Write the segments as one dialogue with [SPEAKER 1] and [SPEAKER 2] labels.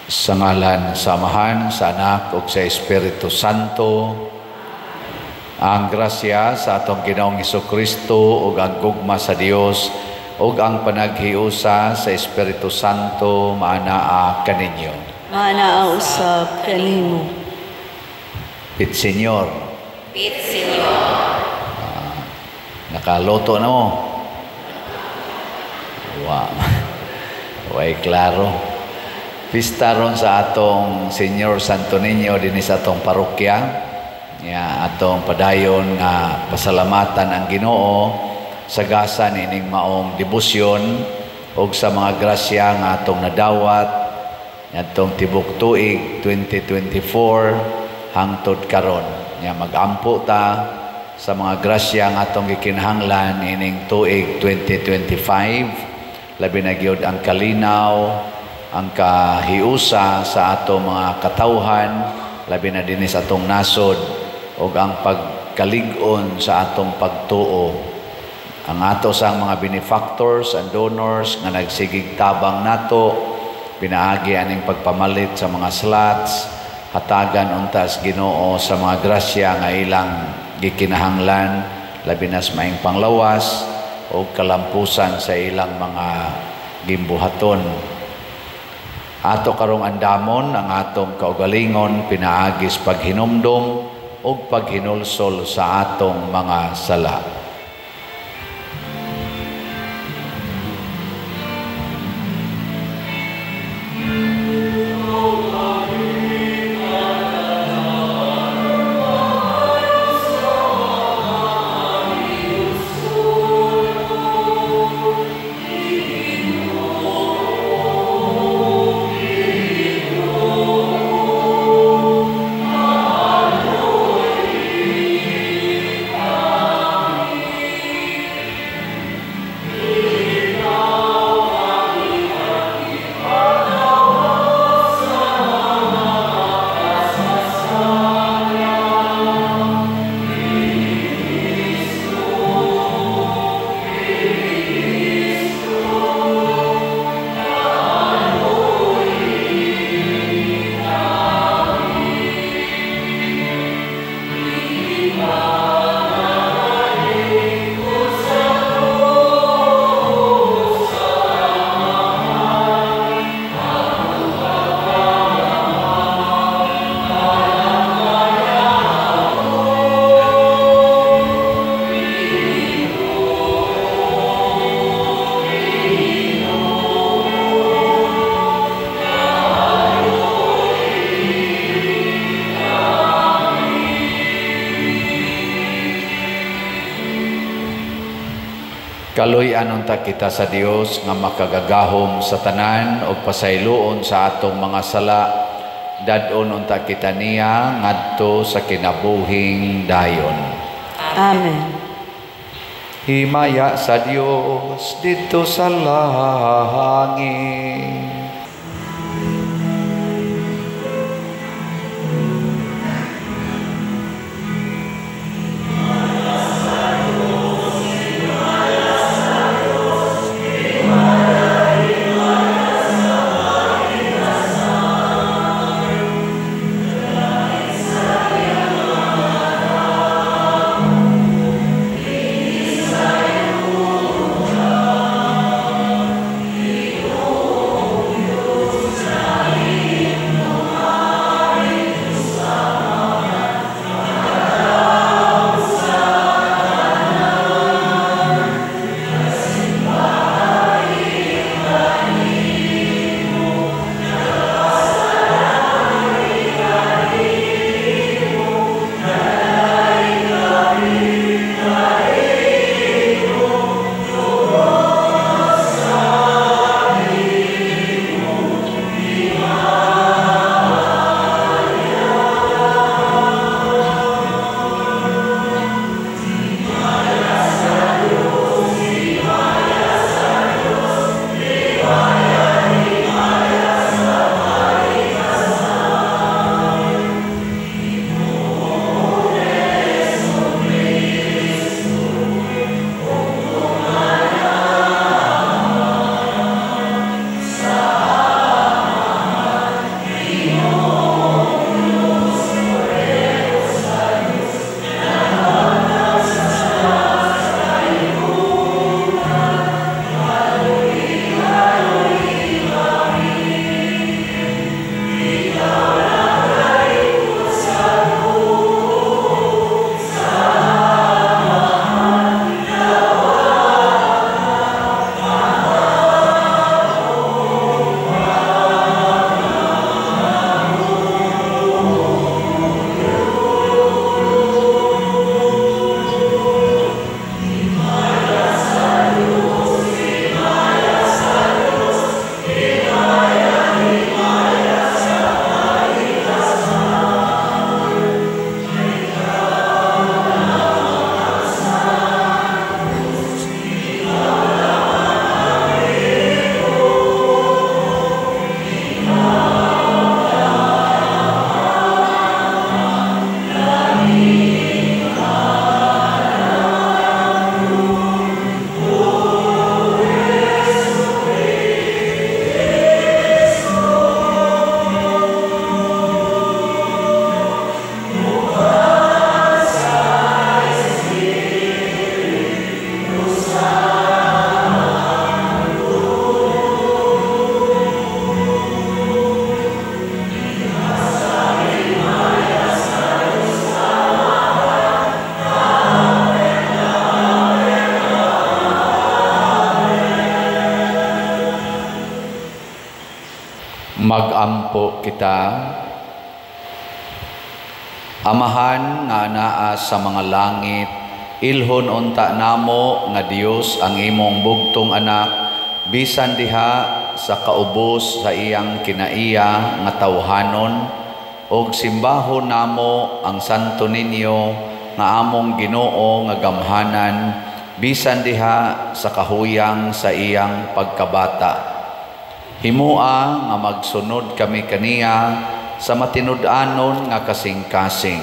[SPEAKER 1] Sa ngalan sa Amahan, sa Anak, ug sa Espiritu Santo. Ang grasya sa atong Ginoong Hesukristo ug ang gugma sa Dios ug ang panaghiusa sa Espiritu Santo maanaa kaninyo.
[SPEAKER 2] Maanaa usab kanimo.
[SPEAKER 1] Pit Senyor.
[SPEAKER 2] Pit Senyor.
[SPEAKER 1] Nakaloto na mo. Wow. Way klaro. Pista ron sa atong Senyor Santo Niño din sa atong parokya. Atong padayon nga pasalamatan ang Ginoo sa gasan ining maong debosyon ug sa mga grasya nga atong nadawat atong tibok tuig 2024 hangtod karon. Magampo ta sa mga grasya nga atong gikinahanglan ining tuig 2025, labi na gyud ang kalinaw, ang kahiusa sa atong mga katawhan, labi na din sa atong nasod, o ang pagkalig-on sa atong pagtuo. Ang ato sang mga benefactors and donors nga nagsigig tabang nato, pinaagi aning pagpamalit sa mga slots, hatagan untas Ginoo sa mga grasya nga ilang gikinahanglan, labi na sa maing panglawas o kalampusan sa ilang mga gimbuhaton. Ato karong andamon ang atong kaugalingon pinaagis paghinumdom o paghinulsol sa atong mga sala. Kaluy-an unta kita sa Dios nga makagagahom sa tanan o pasayloon sa atong mga sala, dadon unta kita niya ngadto sa kinabuhing dayon.
[SPEAKER 2] Amen.
[SPEAKER 1] Himaya sa Dios dito sa langit. Magampo kita. Amahan nga anaa sa mga langit, ilhon unta namo nga Dios ang imong bugtong anak, bisan diha sa kaubos sa iyang kinaiya nga tawhanon, og simbahon namo ang Santo Niño nga among Ginoo nga gamhanan, bisan diha sa kahuyang sa iyang pagkabata. Himua nga magsunod kami kaniya sa matinud-anon nga kasing-kasing.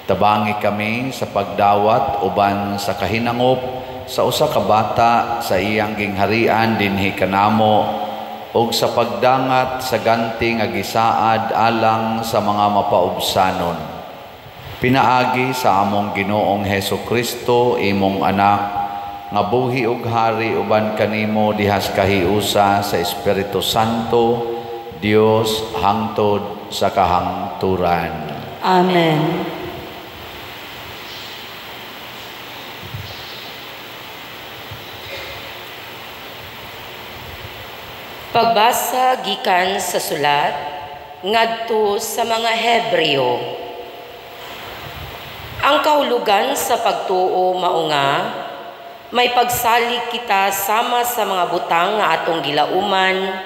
[SPEAKER 1] Tabangi kami sa pagdawat uban sa kahinangop sa usa ka bata sa iyang gingharian dinhi kanamo, ug sa pagdangat sa ganti nga gisaad alang sa mga mapaubsanon. Pinaagi sa among Ginoong Hesukristo, imong anak, nga buhi ug hari uban kanimo dihas kahiusa sa Espiritu Santo, Dios hangtod sa kahangturan.
[SPEAKER 2] Amen.
[SPEAKER 3] Pagbasa gikan sa sulat ngadto sa mga Hebreo. Ang kahulugan sa pagtuo mao nga may pagsalig kita sama sa mga butang nga atong gilauman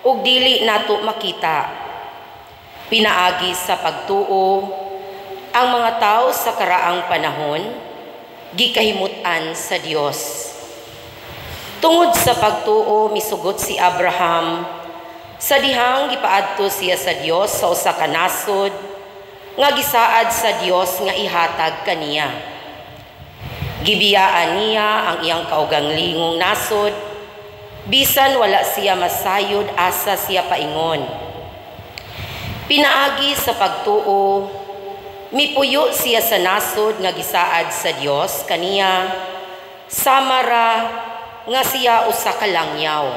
[SPEAKER 3] ug dili nato makita. Pinaagi sa pagtuo ang mga tao sa karaang panahon gikahimutan sa Dios. Tungod sa pagtuo misugot si Abraham sa dihang gipaadto siya sa Dios sa usa ka nasod nga gisaad sa Dios nga ihatag kaniya. Gibiyaan niya ang iyang kauganglingong nasod, bisan wala siya masayod asa siya paingon. Pinaagi sa pagtuo, mipuyo siya sa nasod nga gisaad sa Dios kaniya, samara nga siya usa ka langyaw.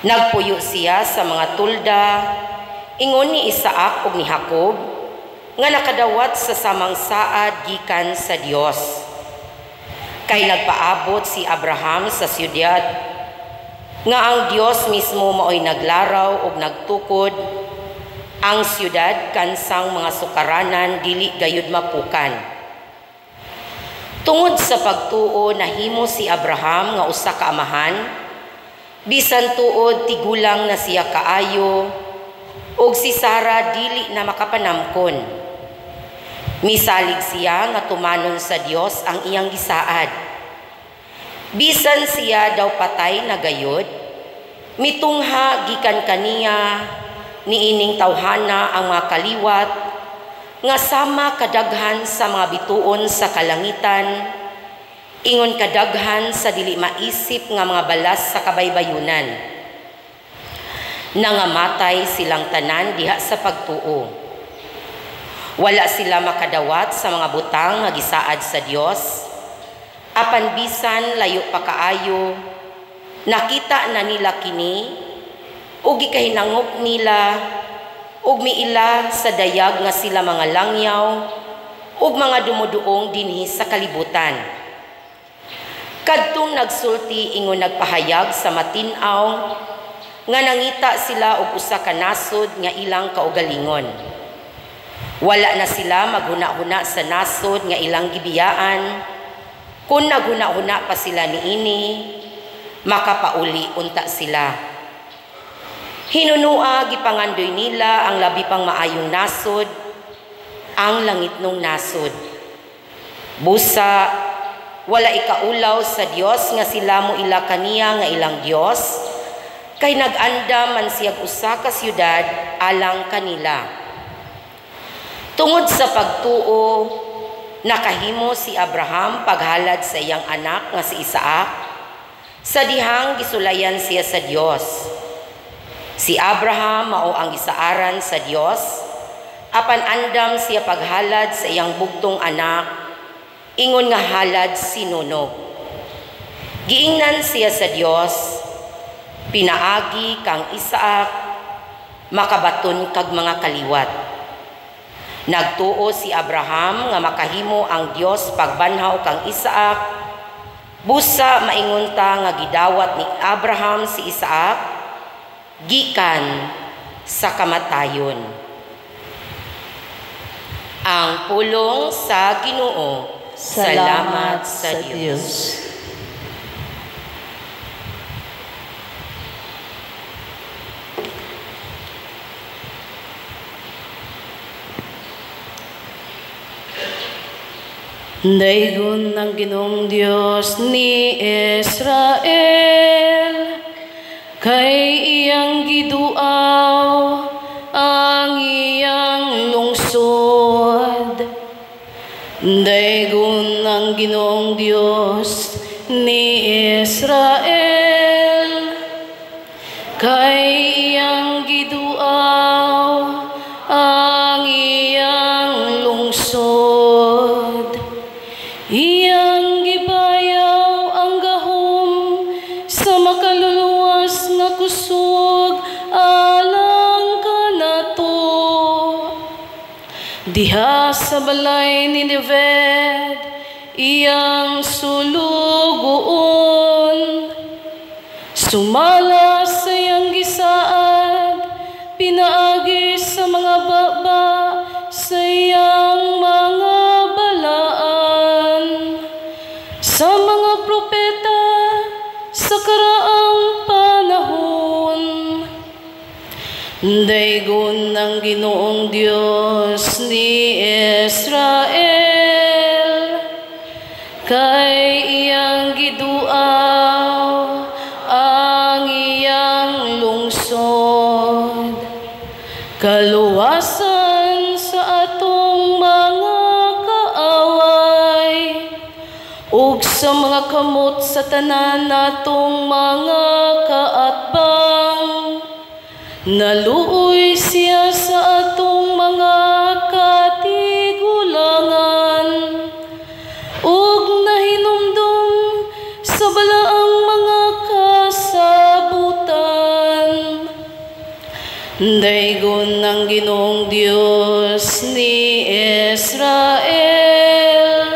[SPEAKER 3] Nagpuyo siya sa mga tulda, ingon ni Isaac ug ni Jacob, nga nakadawat sa samang saad gikan sa Dios. Kay nagpaabot si Abraham sa siyudad, nga ang Dios mismo maoy naglaraw ug nagtukod, ang siyudad kansang mga sukaranan dili gayud mapukan. Tungod sa pagtuo nahimo si Abraham nga usa ka amahan, bisan tuod tigulang na siya kaayo, ug si Sara dili na makapanamkon. Misalig siya nga tumanon sa Dios ang iyang gisaad. Bisan siya daw patay na gayud, mitungha gikan kaniya niining tawhana ang mga kaliwat nga sama kadaghan sa mga bituon sa kalangitan, ingon kadaghan sa dili maisip nga mga balas sa kabaybayunan. Nangamatay silang tanan diha sa pagtuo. Wala sila makadawat sa mga butang nga gisaad sa Dios, apan bisan layo pa kaayo, nakita na nila kini, ug gikahinangop nila, ug miila sa dayag nga sila mga langyaw, ug mga dumuduong dinhi sa kalibutan. Kadtong nagsulti ingon nagpahayag sa matinaw, nga nangita sila og usa ka nasod nga ilang kaugalingon. Wala na sila maghuna-huna sa nasod nga ilang gibiyaan. Kung naghuna-huna pa sila niini, makapauli unta sila. Hinunua gipangandoy nila ang labi pang maayong nasod, ang langitnong nasod. Busa, wala ikaulaw sa Dios nga sila mo ila kaniya nga ilang Dios, kay nag-anda man siyag usa ka siyudad alang kanila. Tungod sa pagtuo, nakahimo si Abraham paghalad sa iyang anak nga si Isaac, sa dihang gisulayan siya sa Dios. Si Abraham mao ang gisaaran sa Dios, apan andam siya paghalad sa iyang bugtong anak, ingon nga halad sinunog. Giingnan siya sa Dios, pinaagi kang Isaac, makabaton kag mga kaliwat. Nagtuo si Abraham nga makahimo ang Dios pagbanhaw kang Isaac, busa maingon ta nga gidawat ni Abraham si Isaac, gikan sa kamatayon. Ang pulong sa Ginoo. Salamat sa Dios. Daygon ng Ginoong Diyos ni Israel, kay iyang giduaw ang iyang lungsod. Daygon ng Ginoong Diyos ni Israel, kay iyang giduaw ang iyang lungsod. Iyang gibayaw ang gahom sa makaluluwas nga kusog alang kanato. Diha sa balay ni Neved, iyang sulugoon. Sumala sa iyang gisaad, pinaagi sa mga baba sa iyang mga balaan. Sa mga propeta sa karaang panahon, daygon ng Ginoong Diyos ni Israel, kay iyang giduaw ang iyang lungsod. Kaluwasan sa atong mga kaaway, ug sa mga kamot sa tanan natong mga kaatbang. Naluoy siya sa atong mga katigulangan, ug nahinumdum sa balaang mga kasabutan. Daygon ng Ginoong Diyos ni Israel,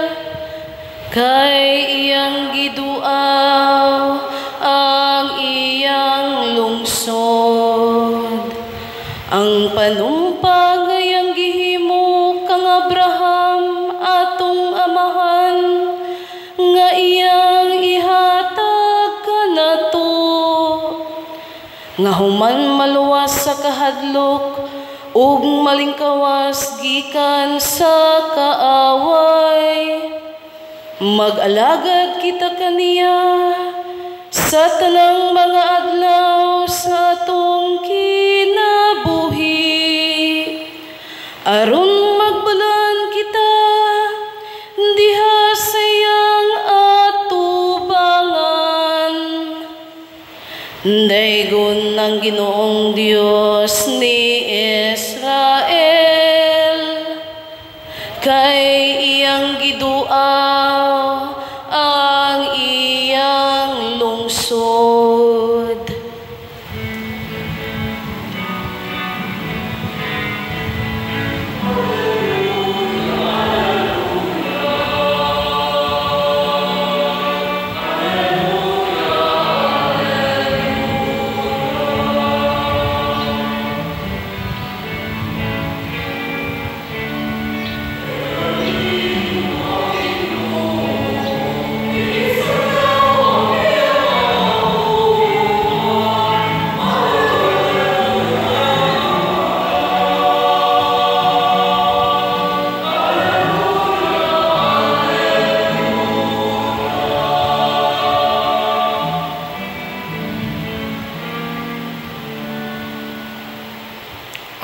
[SPEAKER 3] kay iyang giduaw ang iyang lungsod. Ang panumpag iyang gihimo kang Abraham atong amahan, nga iyang ihatag kanato. Nga human maluwas sa kahadlok, ug malingkawas gikan sa kaaway. Mag-alagad kita kaniya sa tanang mga adlaw sa atong kinabuhi, aron magbalan kita diha sa iyang atubangan. Daygon ng Ginoong Diyos ni Israel, kay iyang giduaw ang iyang lungsod.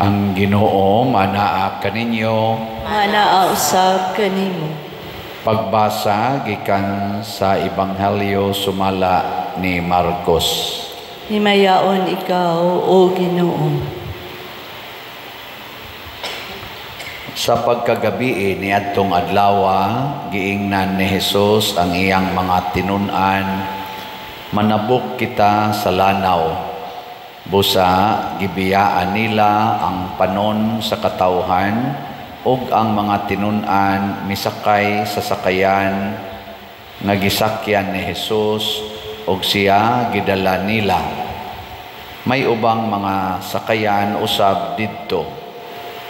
[SPEAKER 1] Ang Ginoo manaa kaninyo.
[SPEAKER 2] Manaa usab kanimo.
[SPEAKER 1] Pagbasa gikan sa Ebanghelyo sumala ni Marcos.
[SPEAKER 2] Himayaon ikaw, O Ginoo.
[SPEAKER 1] Sa pagkagabi niadtong adlawa, giingnan ni Hesus ang iyang mga tinun-an, manabok kita sa lanaw. Busa gibiyaan nila ang panon sa katawhan ug ang mga tinun-an misakay sa sakayan nga gisakyan ni Hesus ug siya gidala nila. May ubang mga sakayan usab didto.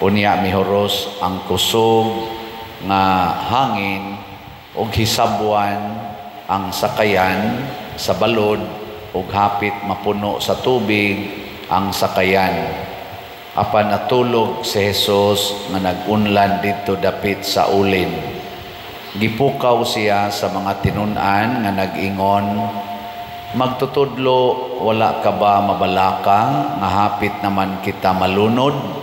[SPEAKER 1] Unya mihoros ang kusog nga hangin ug hisabwan ang sakayan sa balod ug hapit mapuno sa tubig ang sakayan. Apan natulog si Jesus nga nag-unlan dito dapit sa ulin. Gipukaw siya sa mga tinun-an nga nag-ingon, "Magtutudlo, wala ka ba mabalaka nga hapit naman kita malunod?"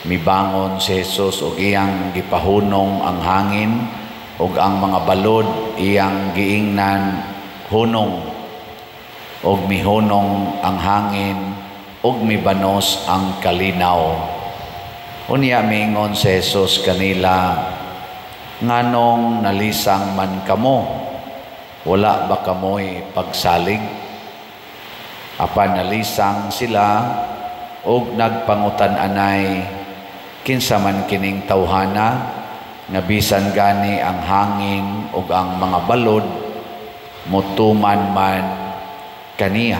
[SPEAKER 1] Mibangon si Jesus ug iyang gipahunong ang hangin ug ang mga balod iyang giingnan hunong ug mihunong ang hangin ug mibanos ang kalinaw. Unya miingon si Jesus kanila, "Nganong nalisang man kamo? Wala ba kamoy pagsalig?" Apan nalisang sila ug nagpangutan anay, "Kinsa man kining tawhana nga bisan gani ang hangin ug ang mga balod mutuman man kaniya?"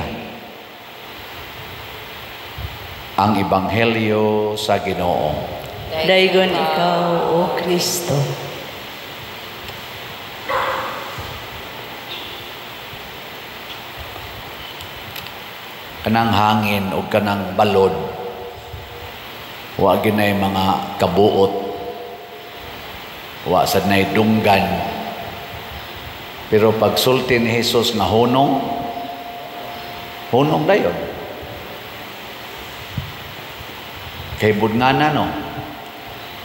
[SPEAKER 1] Ang Ebanghelyo sa Ginoo.
[SPEAKER 2] Daygon ikaw, O Kristo.
[SPEAKER 1] Kanang hangin o kanang balod, wa ginay mga kabuot, wa sad nay dunggan. Pero pag sulti ni Jesus nga hunong dayon. Kay budngana no,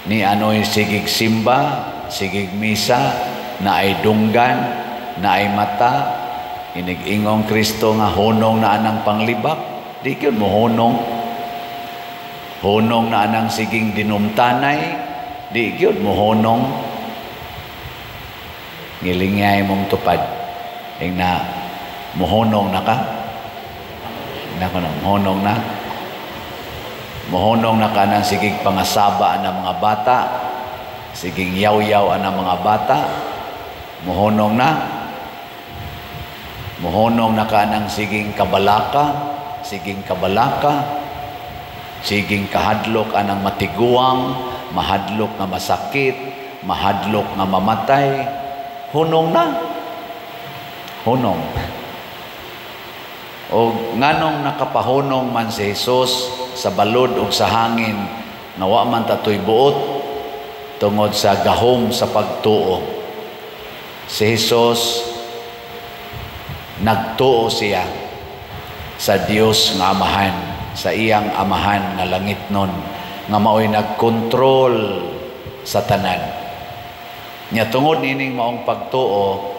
[SPEAKER 1] ni ano'y sigig simba, sigig misa, na ay dunggan, na ay mata, inig-ingong Kristo nga hunong na anang panglibak, di yun mo hunong na anang siging dinumtanay, di yun mo hunong, ngilingay mong tupad, ing na muhunong na ka, muhunong na, mohonong na ka ng sigig pangasaba ng mga bata, siging yaw-yaw ang mga bata, mohonong na ka ng siging kabalaka, siging kahadlok anang matiguang, mahadlok na masakit, mahadlok na mamatay, hunong. O nganong nakapahunong man si Jesus sa balod ug sa hangin, nawa man tatoy buot tungod sa gahom sa pagtuo. Si Jesus nagtuo siya sa Dios nga Amahan, sa iyang Amahan nga langitnon, nga mao'y nagkontrol sa tanan. Nya tungod nining maong pagtuo,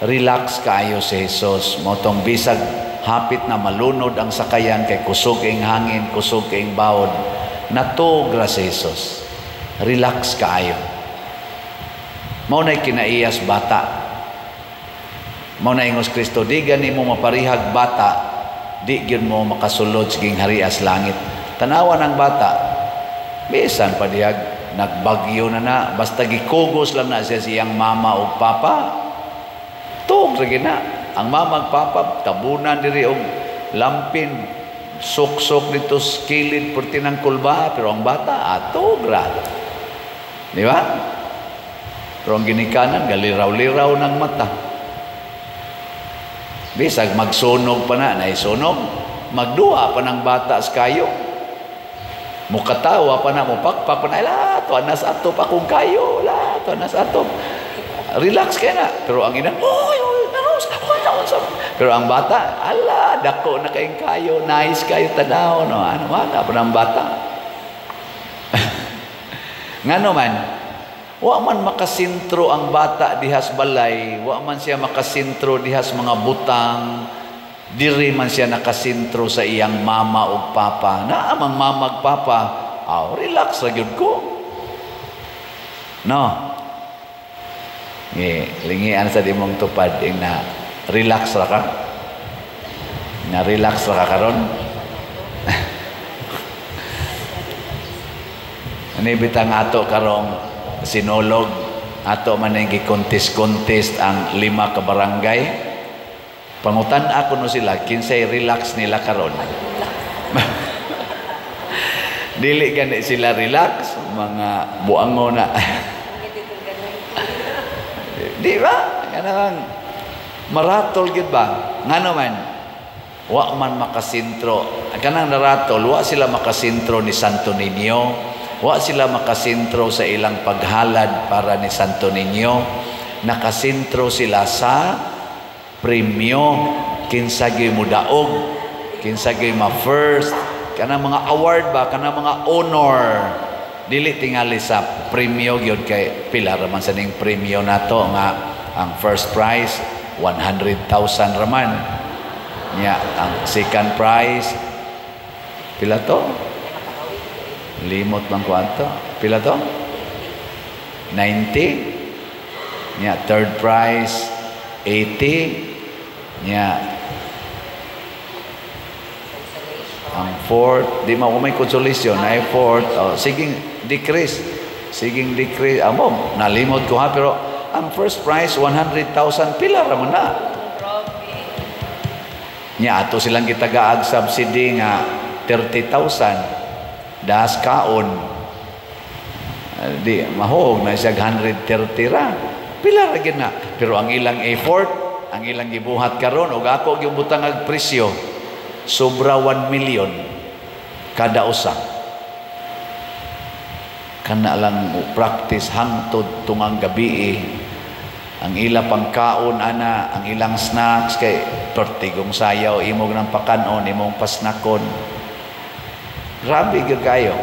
[SPEAKER 1] relax kaayo si Jesus, motong bisag hapit na malunod ang sakayan kay kusog ing hangin, kusog ing bawod, natugra si Jesus. Relax kaayo. Mao na'y kinaiyas bata. Mao na ingos Kristo, di gani mo maparihag bata, di gyud mo makasulod siging harias langit. Tanawan ang bata, bisan pa diyag nagbagyo na, basta gikugos lang na siya siyang mama o papa, tuog lagi na. Ang mamag papa, tabunan diri og lampin, sok-sok dito skilid purti ng kulba, pero ang bata, atogra. Di ba? Pero ang ginikanan, galiraw-liraw ng mata. Bisag magsunog pa na, naisunog, magduwa pa ng bata sa kayo. Mukatawa pa na, mupakpak pa na, to anas atop akong kayo, to anas atop. Relax kaya na. Pero ang ina, pero ang bata, ala, dako na kayong kayo, nice kayo tanaw, no? Ano pa ng bata. Ngano man, wa man makasintro ang bata dihas balay, wa man siya makasintro dihas mga butang, diri man siya nakasintro sa iyang mama o papa. Na amang mamag papa, relax ra gyud ko. No. Lingian sa dimong tupad ing na relax ra ka. Na relax ra ka karon. Ani bitang ato karong sinulog, ato man ning gi-contest ang 5 ka barangay. Pangutan ako no sila, kinsay relax nila karon. Dili gani sila relax, mga buango na. Di ba? Kanang maratol gid ba? Ngano man? Wa man makasintro. Kanang naratol, wa sila makasintro ni Santo Niño. Wa sila makasintro sa ilang paghalad para ni Santo Niño. Nakasintro sila sa premyo, kinsagay mo daog, kinsagay ma first, kanang mga award ba, kanang mga honor. Dili tingali sa premyo gyud kay pila raman sa ning premyo nato nga ang first prize 100,000 raman. Nya ang second prize pila to? Limot bang kwanto? Pila to? 90. Nya third prize 80. Nya ang fourth, di mo may consolation ay fourth, siging decrease, amo nalimot ko ha, pero ang first prize 100,000 pila ra man na. Nya ato silang gitagaag subsidy nga 30,000 das kaon, di mahog na siya 130 ra, pila ra gid na, pero ang ilang effort, ang ilang gibuhat karon og ako yung butang ag presyo sobra 1 million kada usa. Kana lang practice hangtod tungang gabi ang ila pangkaon ana, ang ilang snacks kay pertigong sayaw imong nang pakanon, imong pasnakon. Grabe gyud kayo.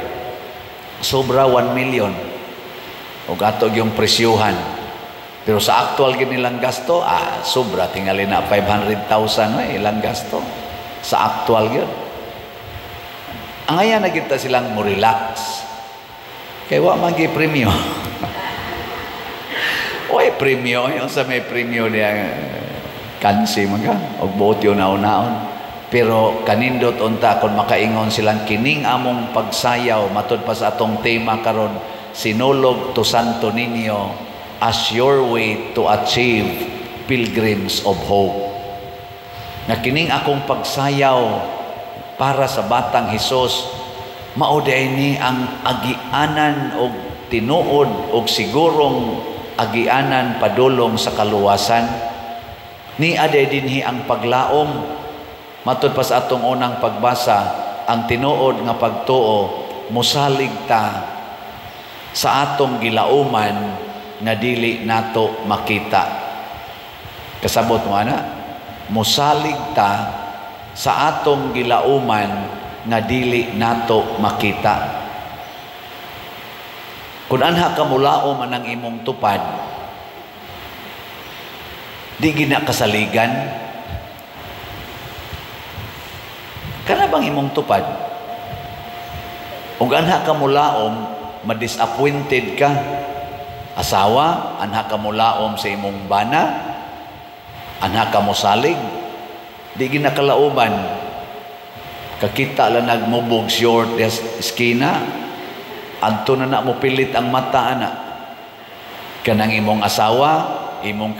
[SPEAKER 1] Sobra 1 million og ato yung presyuhan. Pero sa actual gid nilang gasto, sobra tingali na 500,000 ilang gasto sa actual gyud. Ang aya na kita silang mo relax. Kay wa man gi premyo. Oy premyo, yung sa may premyo niya kansi mga og buot yun naon-naon. Pero kanindot unta kon makaingon silang kining among pagsayaw matud pa sa atong tema karon, sinulog to Santo Niño as your way to achieve pilgrims of hope. Na kining akong pagsayaw para sa batang Hesus, mauday ni ang agianan og tinuod og sigurong agianan padulong sa kaluwasan. Ni aday dinhi ang paglaom, matud pa sa atong unang pagbasa, ang tinuod nga pagtuo mosalig ta sa atong gilauman nga dili nato makita. Kasabot mo ana, mosalig ta sa atong gilauman nga dili nato makita. Kung anha ka mulaom anang imong tupad, di gina kasaligan. Kana bang imong tupad? Ug anha ka mulaom, madisappointed ka. Asawa, anha ka mulaom sa imong bana, anha ka mosalig, di ginakalauban. Kakita lang nagmubog short des eskina, adto na mo pilit ang mata ana. Kanang imong asawa, imo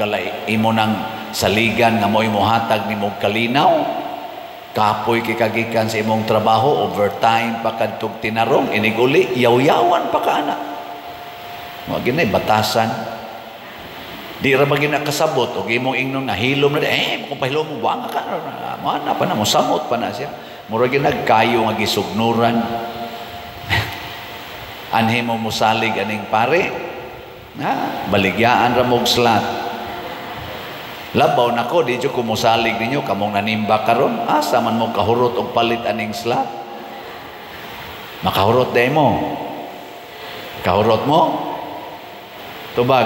[SPEAKER 1] nang saligan nga mo'y mohatag nimong kalinaw, kapoy kikagikan sa imong trabaho, overtime pa kadtog tinarong, iniguli, yaw-yawan pa ka ana. Mga ginay, batasan. Di ra ba ginakasabot, o imong ingnon nga hilom na, kung pahilom mo, buwang ka na, mana pa na, musamot pa na siya. Mura ginagkayo nga gisugnuran. Anhi mo musalig aning pare, baligyaan ra mong slat. Labaw na ko, di ko musalig ninyo, kamong nanimba karon, asa man mo kahurot o palit aning slat. Makahurot day mo. Kahurot mo, tubag,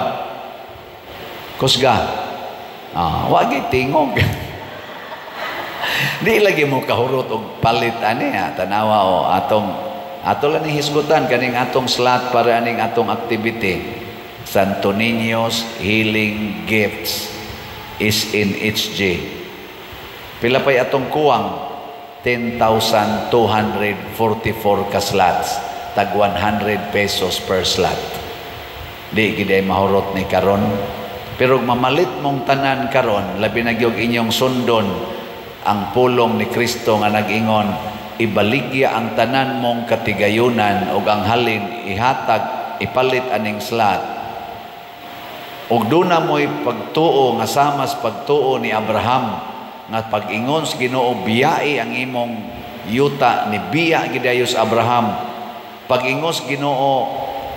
[SPEAKER 1] kusga, wagi tingog. Di lagi mo kahurot og palit ani tanawa o ato lang ni hisgutan kaning atong slot para aning atong activity. Santo Niño's Healing Gifts is in HG. Pila pay atong kuwang 10,244 ka slots, tag 100 pesos per slot. Di giday mahurot ni karon Pero mamalit mong tanan karon, labi na gyud inyong sundon ang pulong ni Kristo nga nag-ingon, ibaligya ang tanan mong katigayunan ug ang halin ihatag ipalit aning slat. Ug duna mo'y pagtuo nga sama sa pagtuo ni Abraham nga pag-ingon sa Ginoo biyai ang imong yuta ni biya gidayos Abraham. Pag-ingon sa Ginoo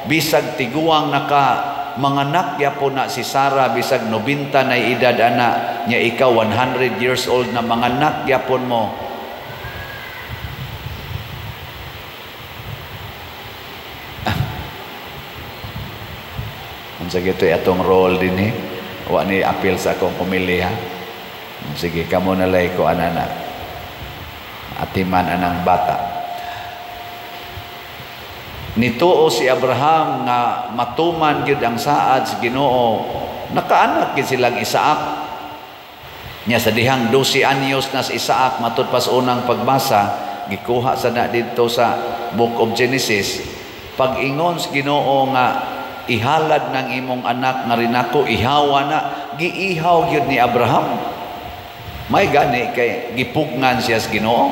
[SPEAKER 1] bisag tiguang naka manganak yapon na si Sarah bisag 90 na edad ana nya ikaw 100 years old na manganak yapon mo. Unsa gito atong role dinhi? Wa ni appeal sa akong pumili ha. Sige kamo na lay ko anana. Atiman anang bata. Nituo si Abraham nga matuman gyud ang saad sa Ginoo. Nakaanak gyud silang Isaac. Nya sa dihang 12 anyos na si Isaac matud pas unang pagbasa, gikuha sa na dito sa Book of Genesis. Pag-ingon sa Ginoo nga ihalad ng imong anak nga rin ako, ihawa na, giihaw gyud ni Abraham. May gani kay gipugnan siya sa Ginoo.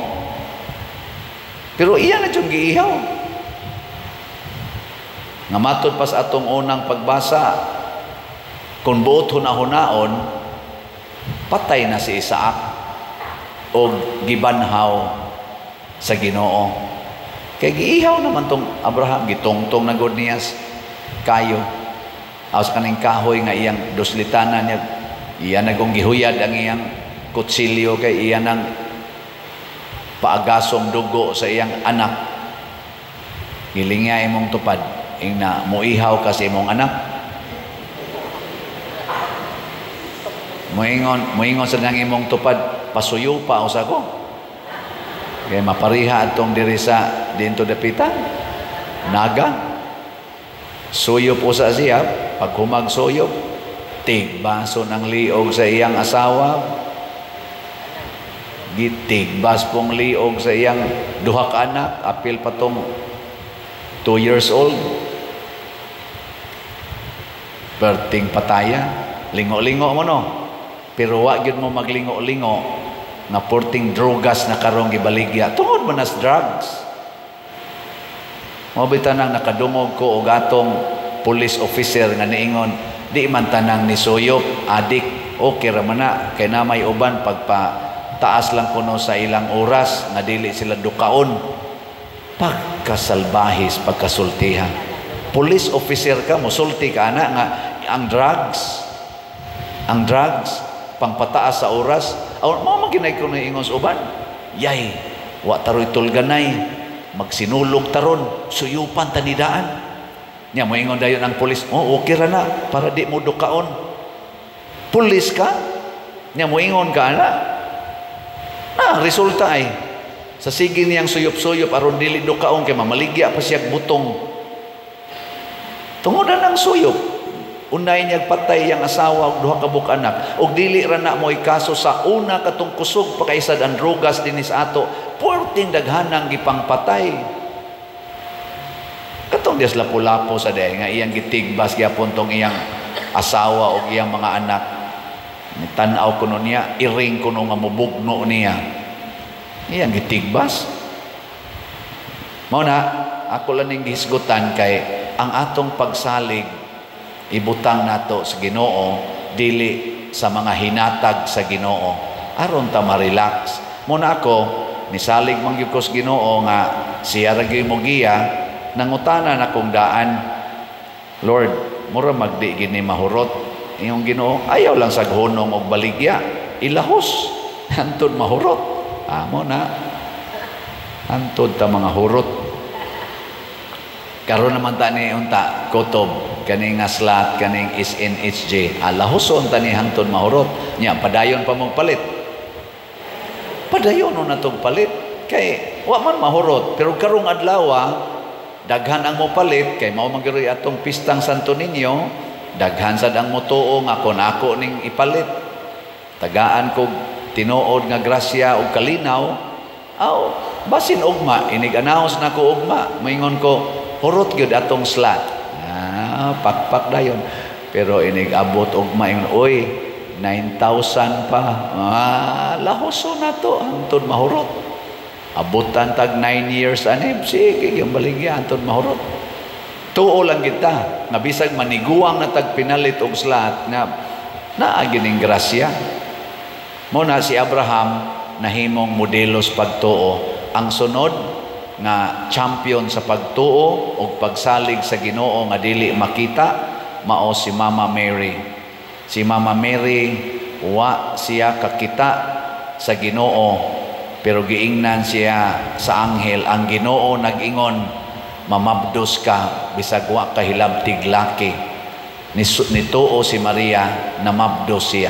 [SPEAKER 1] Pero iya na yung giihaw. Nga matod pas atong unang pagbasa, kung buot hunahunaon, patay na si Isaac o gibanhaw sa Ginoo. Kay giihaw naman tong Abraham, gitongtong na god niyas kayo. Aos kaning kahoy nga iyang duslitanan niya, iya nagong gihuyad ang iyang kutsilyo kay iya nang paagasong dugo sa iyang anak. Gilingya imong tupad. Ina muihaw kasi imong anak. Muingon sa nang imong tupad, pasuyo pa usa ko. Kaya mapariha atong diri sa dinto dapitan. Naga. Suyop usa siya, pag humag suyop, tigbaso ng liog sa iyang asawa. Gitigbas pong liog sa iyang duha ka anak, apil pa tong 2 years old. Perting pataya, lingo-lingo mo no. Pero wa gyud mo maglingo-lingo nga porting drogas na karong gibaligya. Tungod man as drugs. Mo bitanang nakadungog ko og atong police officer nga niingon, di man tanang ni suyop, adik, okay ra man na kay na may uban pagpa taas lang kuno sa ilang oras nga dili sila dukaon. Pagkasalbahis, pagkasultihan. Police officer ka, musulti ka na nga ang drugs, pangpataas sa oras, mo maginay ko na ingon sa uban, yay, wa taroy tulganay, magsinulog taron, suyupan tanidaan. Nya mo ingon dayon ang pulis, okay ra na, para di mo dukaon. Pulis ka, nya mo ingon ka na, resulta ay, sa sige niyang suyop-suyop, aron dili dukaon, kay mamaligya pa siyag butong. Tungodan ang suyop. Unay niyag patay yang asawa ug duha ka buk anak ug dili ra na mo'y kaso sa una katong kusog pakaisad ang drogas dinis ato puerting daghanang gipangpatay katong dias lapu-lapo sa day nga iyang gitigbas gyapon tong iyang asawa ug iyang mga anak tan-aw kuno niya iring kuno nga mubugno niya iyang gitigbas mao na ako lang ning gihisgutan kay ang atong pagsalig ibutang nato sa Ginoo dili sa mga hinatag sa Ginoo aron ta ma-relax. Muna ako misalig man gyud ko sa Ginoo nga siya ra gyud mo giya nangutanan akong daan. Lord, mura magdi gini mahurot iyong Ginoo ayaw lang sa hunong og baligya ilahos hantod mahurot. Amo na hantod ta mga hurot. Karon naman ta ni unta kutob kaning aslat kaning SNHJ alahuson tani hangtod mahurot nya padayon pa mong palit padayon na tong palit kay wa man mahurot pero karong adlaw daghan ang mo palit kay mao man gyud atong pistang Santo Niño daghan sad ang motuo nga kon ako ning ipalit tagaan ko tinuod nga grasya ug kalinaw basin ugma inig announce nako ugma maingon ko hurot gyud atong slot pakpak dayon Pero inig-abot og maing, oy, 9,000 pa. Lahoso na to, antod mahurot. Abutan tag 9 years anib, sige, yung baligya, antod mahurot. Tuo lang kita, nga bisag maniguang na tag pinalit og slat, nga naagining grasya. Muna si Abraham, nahimong modelos pagtuo. Ang sunod, nga champion sa pagtuo o pagsalig sa Ginoo nga dili makita, mao si Mama Mary. Si Mama Mary, wa siya kakita sa Ginoo, pero giingnan siya sa anghel. Ang Ginoo nag-ingon, mamabdos ka, bisag wa ka hilabtig laki. Nituo si Maria, namabdos siya.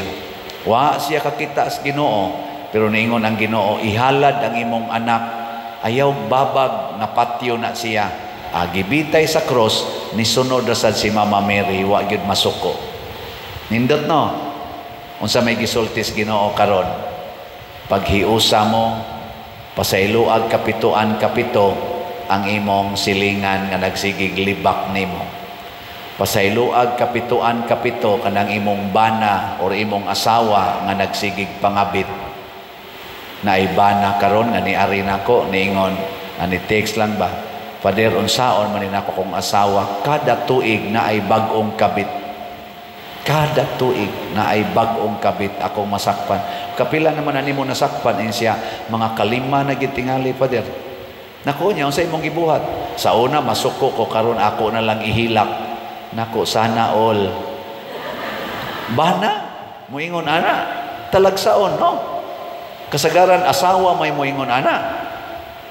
[SPEAKER 1] Wa siya kakita sa Ginoo, pero niingon ang Ginoo, ihalad ang imong anak, ayaw babag na patyo na siya. Gibitay sa cross, nisunod na sad si Mama Mary, wa gyud masuko. Nindot no, unsa may gisultis Ginoo karon, paghiusa mo, pasayloag kapituan kapito ang imong silingan nga nagsigig libak nimo. Pasayloag kapituan kapito kanang imong bana or imong asawa nga nagsigig pangabit. Na ibana karon nga niari nako, niingon, ani text lang ba? Pader, unsaon manin ako kong asawa, kada tuig na ay bagong kabit. Kada tuig na ay bagong kabit akong masakpan. Kapila naman ani mo nasakpan siya, mga kalima na gitingali, Pader. Naku niya, unsa imong gibuhat? Sa una, masuko ko, karon ako na lang ihilak. Naku, sana all. Bana, muingon ana, talagsaon, no? Kasagaran asawa may muingon ana.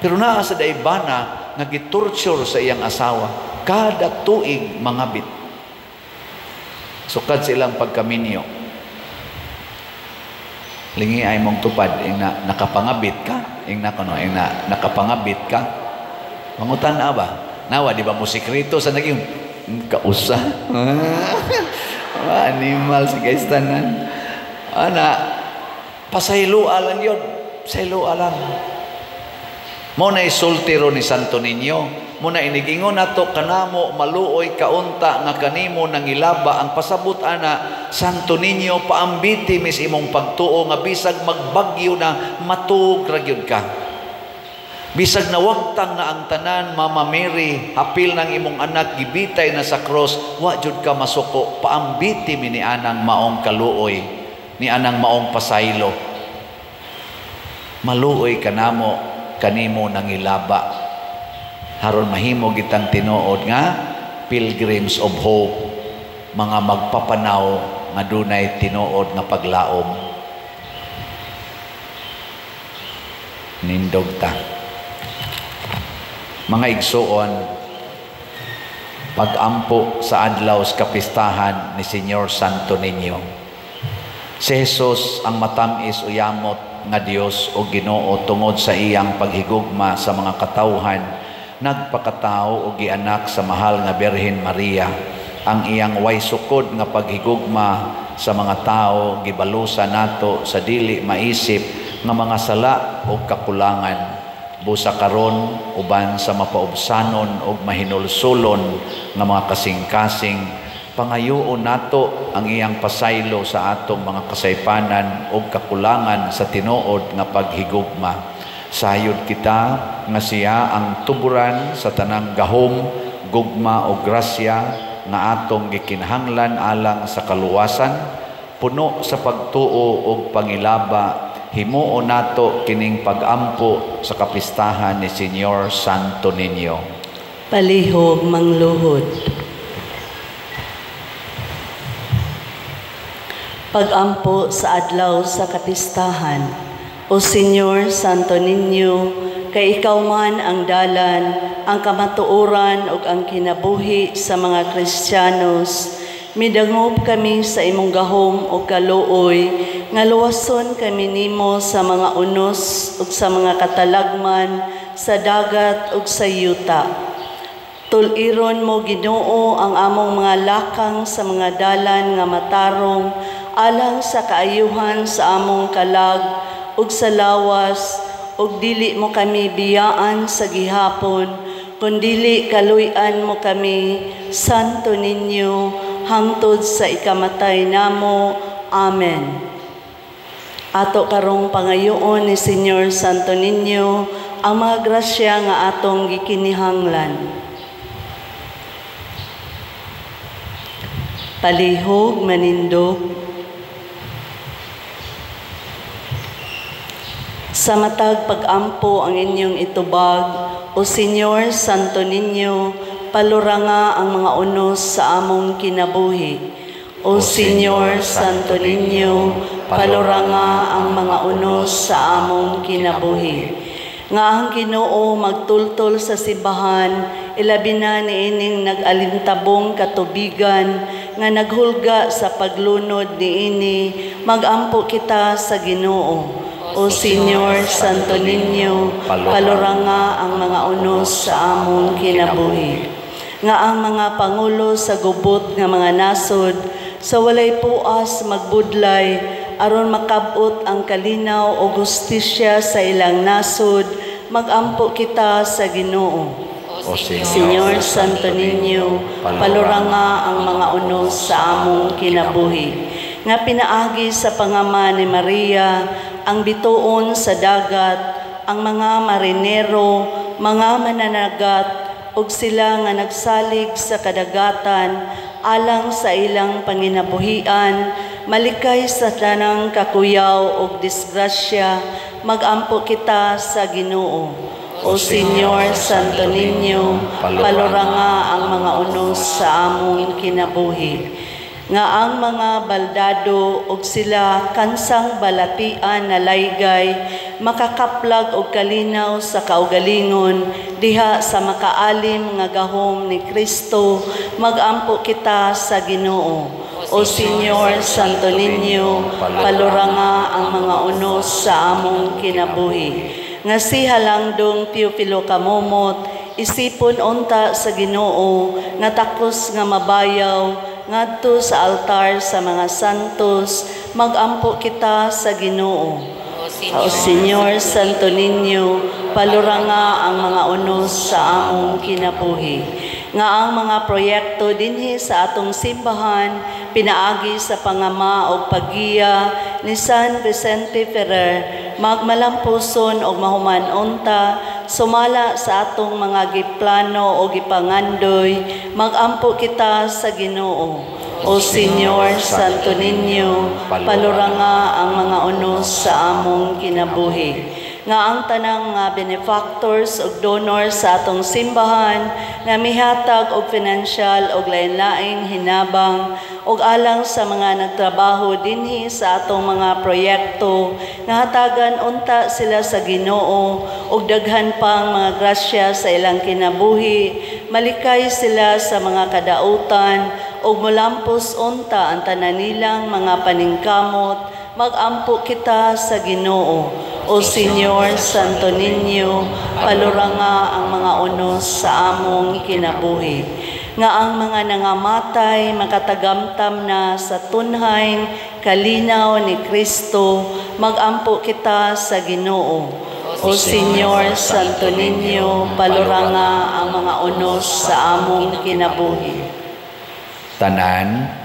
[SPEAKER 1] Pero naa sa daibana, nagitorture sa iyang asawa kada tuig mangabit. Sukad silang pagkaminyo, lingi ay mong tupad ing nakapangabit ka, nakapangabit ka. Mangutan na ba? Nawa di ba mo sikreto sa naging kausa? Animal si guys tanan. Pasayloa lang yun. Pasayloa lang. Muna isultiro ni Santo Niño, muna inigingon nato kanamo maluoy kaunta nga kanimo nangilaba ang pasabot ana. Santo Niño, paambiti mis imong pagtuo nga bisag magbagyo na matug ra gyud ka. Bisag nawagtang na ang tanan, Mama Mary, hapil ng imong anak gibitay na sa cross, wa jud ka masuko. Paambiti mi ni anang maong kaluoy, ni anang maong pasaylo. Maluoy kanamo kanimo nangilaba haron mahimo gitang tinuod nga pilgrims of hope, mga magpapanaw nga dunay tinuod nga paglaom. Nindog ta mga igsuon, pag-ampo sa adlaw sa kapistahan ni Señor Santo Niño. Si Jesus ang matamis uyamot nga Dios o Ginoo tungod sa iyang paghigugma sa mga katawhan, nagpakatao o gianak sa mahal nga Birhen Maria. Ang iyang way sukod nga paghigugma sa mga tao gibalusa nato sa dili maisip nga mga sala o kakulangan. Busa karon uban sa mapaubsanon o mahinulsulon nga mga kasing-kasing, pangayuon nato ang iyang pasaylo sa atong mga kasaypanan o kakulangan sa tinuod nga paghigugma. Sayod kita nga siya ang tuburan sa tanang gahom, gugma o grasya nga atong gikinahanglan alang sa kaluwasan, puno sa pagtuo o pangilaba. Himuo nato kining pag-ampo sa kapistahan ni Señor Santo Niño.
[SPEAKER 2] Palihog mangluhod. Pag-ampo sa adlaw sa kapistahan, O Señor Santo Niño, kay ikaw man ang dalan, ang kamatuoran ug ang kinabuhi sa mga Kristiyanos, midangop kami sa imong gahom o kaluoy, nga luwason kami nimo sa mga unos ug sa mga katalagman, sa dagat ug sa yuta. Tuliron mo, Ginoo, ang among mga lakang sa mga dalan nga matarong, alang sa kaayuhan sa among kalag ug sa lawas, ug dili mo kami biyaan sa gihapon, kundili kaluy-an mo kami, Santo Niño, hangtod sa ikamatay namo. Amen. Ato karong pangayoon ni Senyor Santo Niño ang mga grasya nga atong gikinihanglan. Palihog manindog. Sa matag pag-ampo ang inyong itubag, o Senyor Santo Niño, paluranga ang mga unos sa among kinabuhi. O Senyor Santo Niño, paluranga ang mga unos sa among kinabuhi. Nga ang Ginoo magtultol sa simbahan, ilabi na niining nag-alintabong katubigan, nga naghulga sa paglunod niini, magampo kita sa Ginoo. O Senyor Santo Niño, paluranga ang mga unos sa among kinabuhi. Nga ang mga pangulo sa gubot nga mga nasod, sa walay puas magbudlay, aron makabot ang kalinaw o gustisya sa ilang nasod, magampo kita sa Ginoo.
[SPEAKER 1] O
[SPEAKER 2] Senyor Santo Niño, paluranga ang mga unos sa among kinabuhi. Nga pinaagi sa pangama ni Maria, ang bituon sa dagat, ang mga marinero, mga mananagat, ug sila nga nagsalig sa kadagatan, alang sa ilang panginabuhian, malikay sa tanang kakuyaw ug disgrasya, magampo kita sa Ginoo. O Senyor Santo Niño, paluranga ang mga unos sa among kinabuhi. Nga ang mga baldado ug sila kansang balatian na laygay, makakaplag og kalinaw sa kaugalingon, diha sa makaalim nga gahom ni Kristo, magampo kita sa Ginoo. O Senyor Santo Niño, paluranga ang mga unos sa among kinabuhi. Nga si Halangdong Teofilo Kamomot, isipon unta sa Ginoo, nga takos nga mabayaw, ngadto sa altar sa mga santos, magampo kita sa Ginoo. O Senyor Santo Niño, paluranga ang mga unos sa among kinabuhi. Nga ang mga proyekto dinhi sa atong simbahan, pinaagi sa pangama o paggiya ni San Vicente Ferrer, magmalampuson og mahuman unta, sumala sa atong mga giplano o gipangandoy, magampo kita sa Ginoo. O Senyor Santo Niño, paluranga ang mga unos sa among kinabuhi. Nga ang tanang benefactors ug donors sa atong simbahan, nga mihatag og financial og lain-laing hinabang ug alang sa mga nagtrabaho dinhi sa atong mga proyekto, nga hatagan unta sila sa Ginoo ug daghan pang mga grasya sa ilang kinabuhi, malikay sila sa mga kadautan ug molampos unta ang tanan nilang mga paningkamot, magampo kita sa Ginoo. O Senyor Santo Niño, paluranga ang mga unos sa among kinabuhi. Nga ang mga nangamatay makatagamtam na sa tunhay kalinaw ni Kristo, magampo kita sa Ginoo. O Senyor Santo Niño, paluranga ang mga unos sa among kinabuhi.
[SPEAKER 1] Tanan,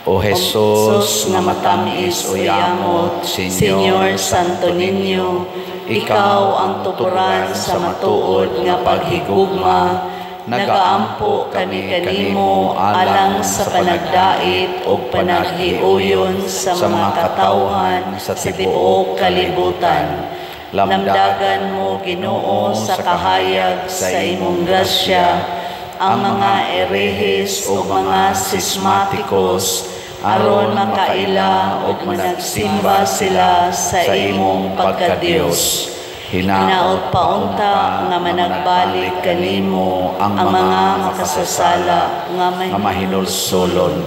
[SPEAKER 1] O Jesus nga matamis uyamot, Senyor Santo Niño, ikaw ang tuturan sa matuod nga paghigugma, nagaampo kami kanimo alang sa panagdait o panaghiuyon sa mga katawhan sa tibuok kalibutan. Lamdagan mo, Ginoo, sa kahayag sa imong grasya, ang mga erehis o mga sismatikos, aron makaila o managsimba sila sa imong pagkadiyos. Hinaot paunta nga managbalik kanimo ang mga makasasala nga mahinulsolon.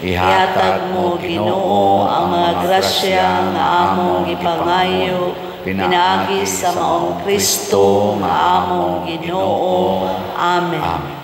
[SPEAKER 1] Ihatag mo, Ginoo, ang mga grasya nga among ipangayo, pinaagi sa maong Kristo nga among Ginoo. Amen. Amen.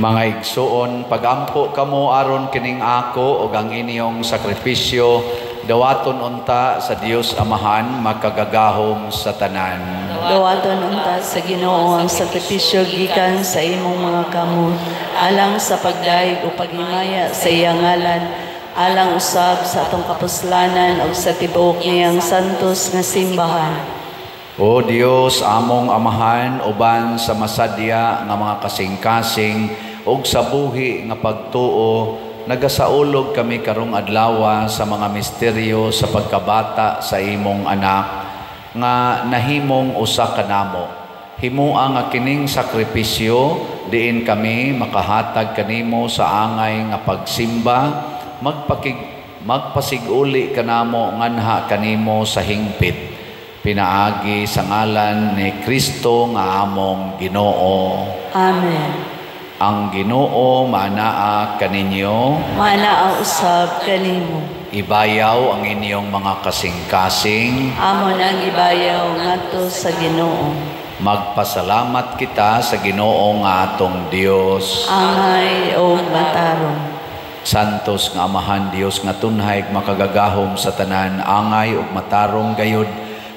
[SPEAKER 1] Mga igsuon, pagampo kamo aron kining ako ug ang inyong sakripisyo dawaton unta sa Dios Amahan makagagahom sa tanan.
[SPEAKER 2] Dawaton unta sa Ginoo ang sakripisyo gikan sa imong mga kamot, alang sa pagdaig o paghimaya sa iyang ngalan, alang usab sa atong kapuslanan ug sa tibuok niyang santos nga simbahan.
[SPEAKER 1] O Dios, among Amahan, uban sa masadya nga mga kasing-kasing ug sa buhi nga pagtuo, nagasaulog kami karong adlaw sa mga misteryo sa pagkabata sa imong anak nga nahimong usa kanamo. Himuang nga kining sakripisyo diin kami makahatag kanimo sa angay nga pagsimba, magpasiguli kanamo nganha kanimo sa hingpit. Pinaagi sa ngalan ni Kristo nga among Ginoo.
[SPEAKER 2] Amen.
[SPEAKER 1] Ang Ginoo manaa kaninyo,
[SPEAKER 2] Manaa usab kanimo.
[SPEAKER 1] ibayaw ang inyong mga kasing-kasing,
[SPEAKER 2] Amon ang ibayaw ngadto sa Ginoo.
[SPEAKER 1] magpasalamat kita sa Ginoo nga atong Dios.
[SPEAKER 2] Angay o matarong.
[SPEAKER 1] Santos nga Amahan Dios nga tunhay makagagahom sa tanan, angay ug matarong gayud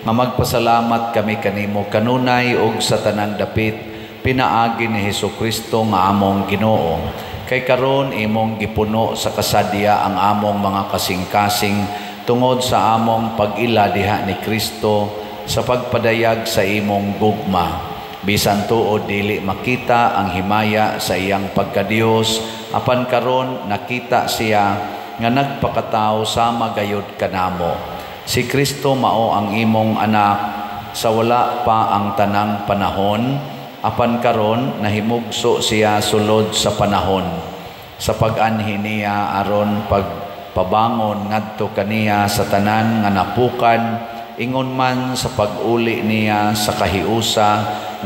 [SPEAKER 1] nga magpasalamat kami kanimo kanunay ug sa tanang dapit pinaagi ni Hesukristo nga among Ginoo. Kay karon imong gipuno sa kasadya ang among mga kasing-kasing tungod sa among pag-ila diha ni Kristo sa pagpadayag sa imong gugma. Bisan tuod dili makita ang himaya sa iyang pagkadios, apan karon nakita siya nga nagpakatao sama gayud kanamo. Si Kristo mao ang imong anak sa wala pa ang tanang panahon, apan karon nahimugso siya sulod sa panahon. Sa pag-anhi niya aron pagpabangon ngadto kaniya sa tanan nga napukan, ingon man sa pag-uli niya sa kahiusa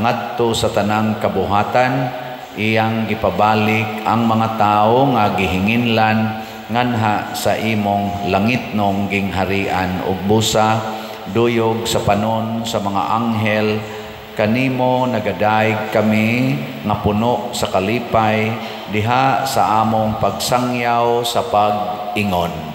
[SPEAKER 1] ngadto sa tanang kabuhatan, iyang gipabalik ang mga tao nga gihinginlan nganha sa imong langitnong gingharian ug busa duyog sa panon sa mga anghel. Kanimo nagadaig kami nga puno sa kalipay diha sa among pagsangyaw sa pag-ingon.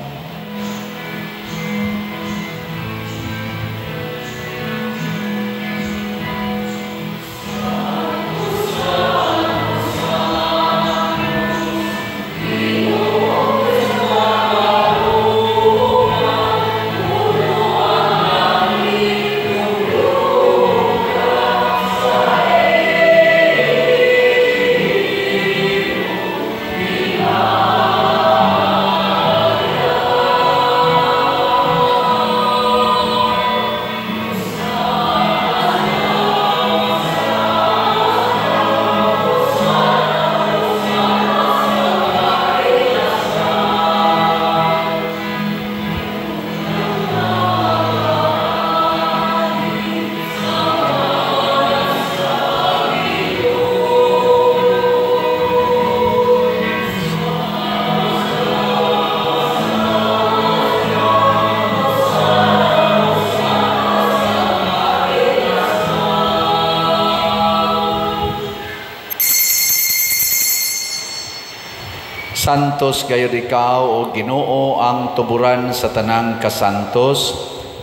[SPEAKER 1] Santos gayud ikaw o Ginoo ang tuburan sa tanang kasantos.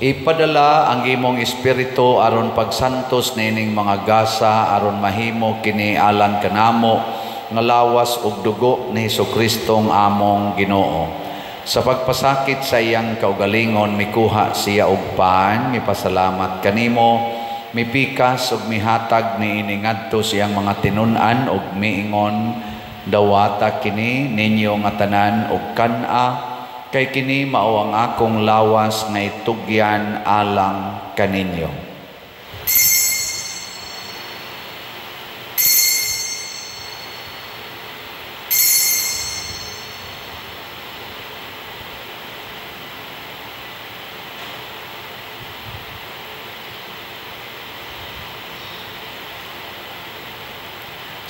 [SPEAKER 1] Ipadala ang imong espiritu aron pagsantos nining mga gasa aron mahimo kini alang kanamo nga lawas ug dugo ni Hesukristo among Ginoo. Sa pagpasakit sa iyang kaugalingon mikuha siya og paan, mipasalamat kanimo, mipikas ug mihatag niini ngadto siyang mga tinun-an ug miingon, dawata kini ninyo nga tanan og kan-a, kay kini mao ang akong lawas nga itugyan alang kaninyo.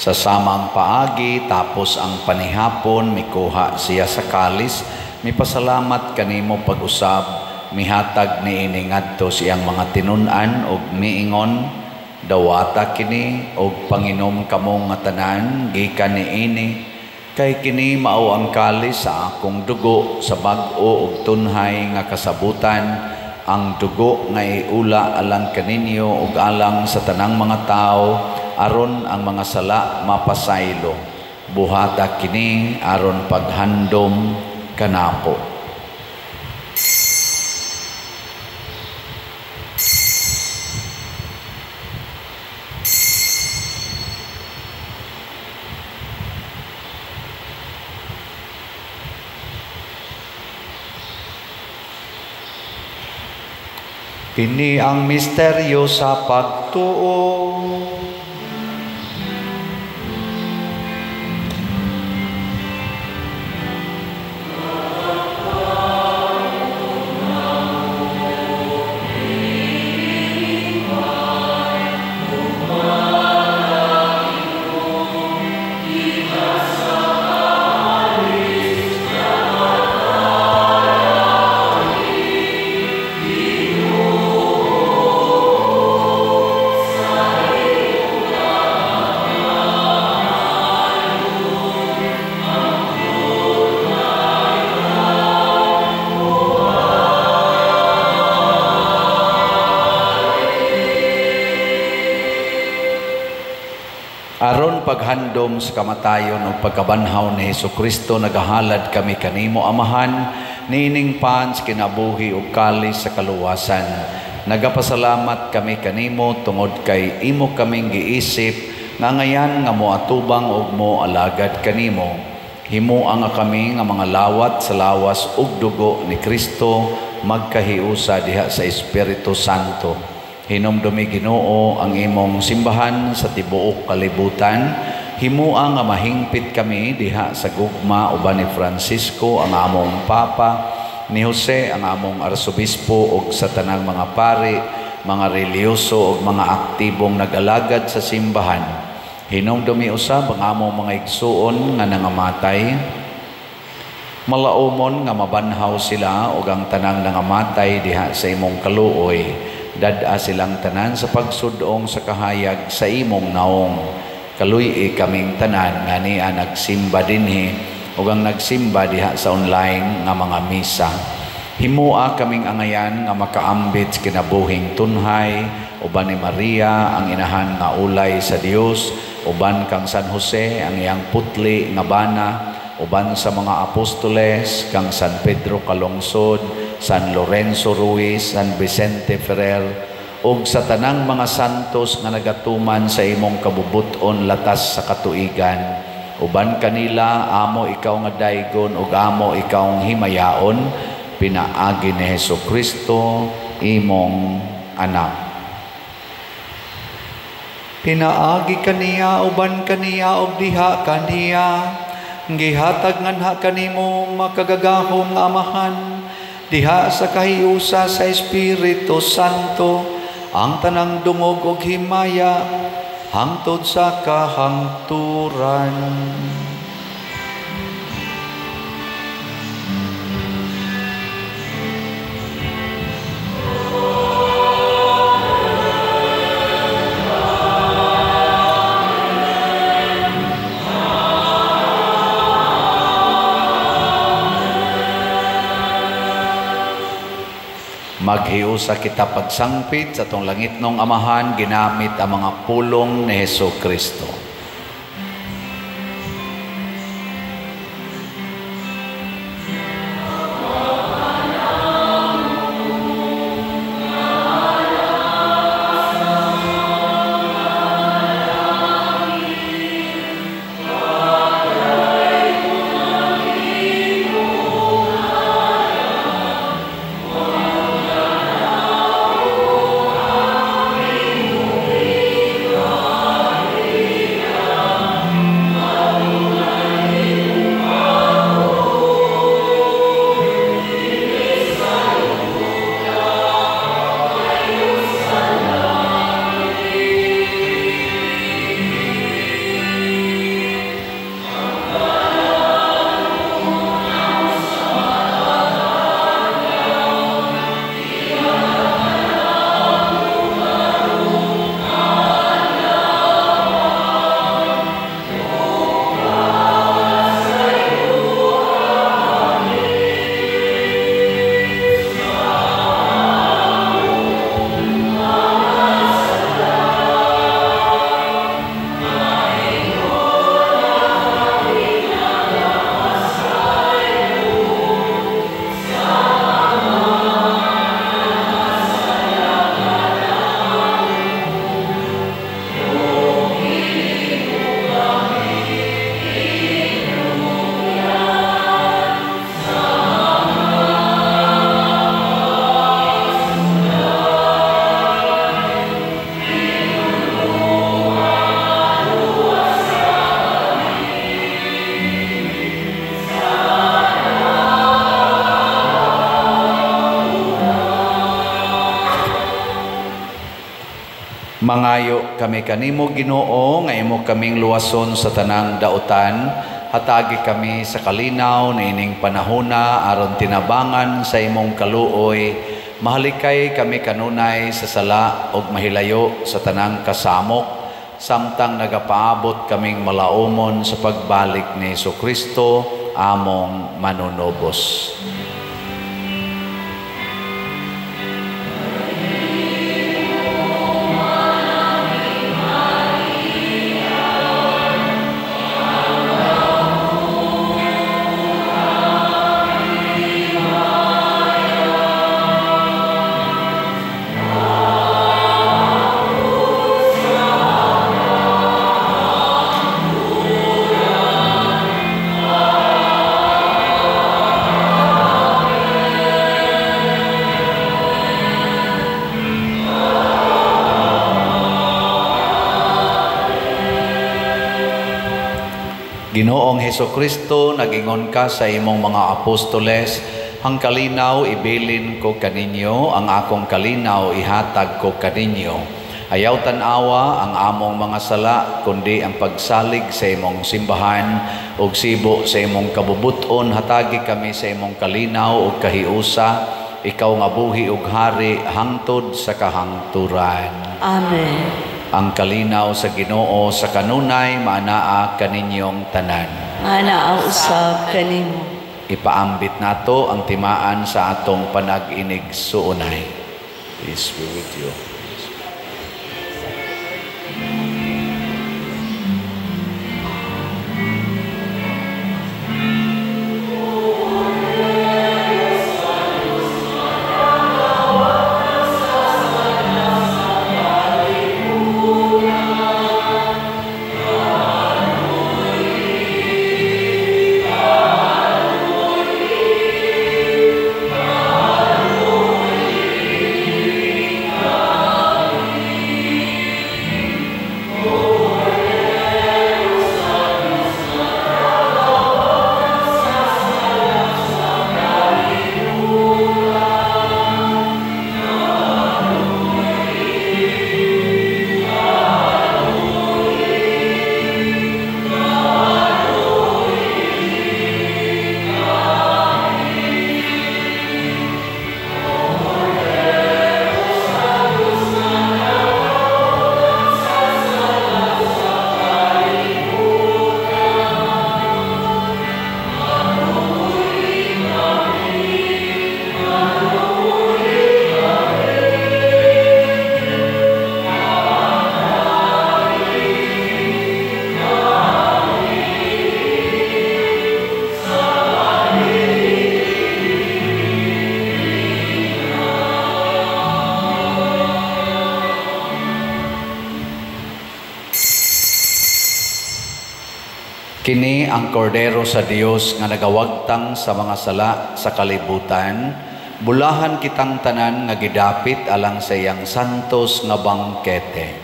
[SPEAKER 1] Sa samang paagi tapos ang panihapon mikuha siya sa kalis, mipasalamat kanimo pag-usab, mihatag niini ngadto siyang mga tinun-an ug miingon, Dawata kini og panginom kamong nga tanan gikan niini, kay kini mao ang kalis sa akong dugo sa bag-o ug tunhay nga kasabutan, ang dugo nga iula alang kaninyo ug alang sa tanang mga tao aron ang mga sala mapasaylo. Buhata kini aron paghandom kanako. Kini ang misteryo sa pagtuo. Aron paghandom sa kamatayon o pagkabanhaw ni Hesukristo, nagahalad kami kanimo, Amahan, nining pans kinabuhi ug kalis sa kaluwasan. Nagapasalamat kami kanimo tungod kay imo kaming giisip nga ngayan nga moatubang ug moalagad kanimo. Himuang nga kami nga mga lawat sa lawas ug dugo ni Kristo magkahiusa diha sa Espiritu Santo. Hinumdumi Ginoo ang imong simbahan sa tibuok kalibutan. Himuang nga mahingpit kami diha sa gugma uban ni Francisco ang among Papa, ni Jose ang among Arsobispo ug sa tanang mga pari, mga reliyoso ug mga aktibong nag-alagad sa simbahan. Hinumdumi usab ang among mga igsuon nga nangamatay. Malaumon nga mabanhaw sila ug ang tanang nangamatay diha sa imong kaluoy. Dad-a silang tanan sa pagsudong sa kahayag sa imong naong. Kaluy kaming tanan nga niya nagsimba dinhi ug ang nagsimba diha sa online nga mga misa. Himua kaming angayan nga makaambit sa kinabuhing tunhay, uban ni Maria ang inahan nga ulay sa Dios, uban kang San Jose ang iyang putli nga bana, uban sa mga apostoles kang San Pedro Calungsod, San Lorenzo Ruiz, San Vicente Ferrer, ug sa tanang mga santos nga nagatuman sa imong kabubuton latas sa katuigan. Uban kanila, amo ikaw nga daygon ug amo ikaw ang himayaon, pinaagi ni Hesukristo, imong anak. Pinaagi kaniya, uban kaniya ug diha kaniya, gihatag nganha kanimo makagagahong Amahan, diha sa kahiusa sa Espiritu Santo, ang tanang dungog ug himaya, hangtod sa kahangturan. Maghiusa kita pagsangpit sa tong langit nung Amahan ginamit ang mga pulong ni Hesukristo. Mangayo kami kanimo Ginoo nga imo kaming luwason sa tanang dautan, hatagi kami sa kalinaw niining panahona aron tinabangan sa imong kaluoy. Mahalikay kami kanunay sa sala ug mahilayo sa tanang kasamok, samtang nagapaabot kaming malaumon sa pagbalik ni Jesucristo among manunobos. Ginoong Hesukristo, nagingon ka sa imong mga apostoles, ang kalinaw ibilin ko kaninyo, ang akong kalinaw ihatag ko kaninyo. Ayaw tanawa ang among mga sala, kundi ang pagsalig sa imong simbahan, ug sibo sa imong kabubuton, hatagi kami sa imong kalinaw ug kahiusa, ikaw nga buhi ug hari, hangtod sa kahangturan.
[SPEAKER 2] Amen.
[SPEAKER 1] Ang kalinaw sa Ginoo sa kanunay maanaa kaninyong tanan.
[SPEAKER 2] Ana ang usab kanimo.
[SPEAKER 1] Ipaambit nato ang timaan sa atong panag-inig suunay. Peace be with you. Kini ang kordero sa Dios nga nagawagtang sa mga sala sa kalibutan. Bulahan kitang tanan nga gidapit alang sa iyang santos nga bangkete.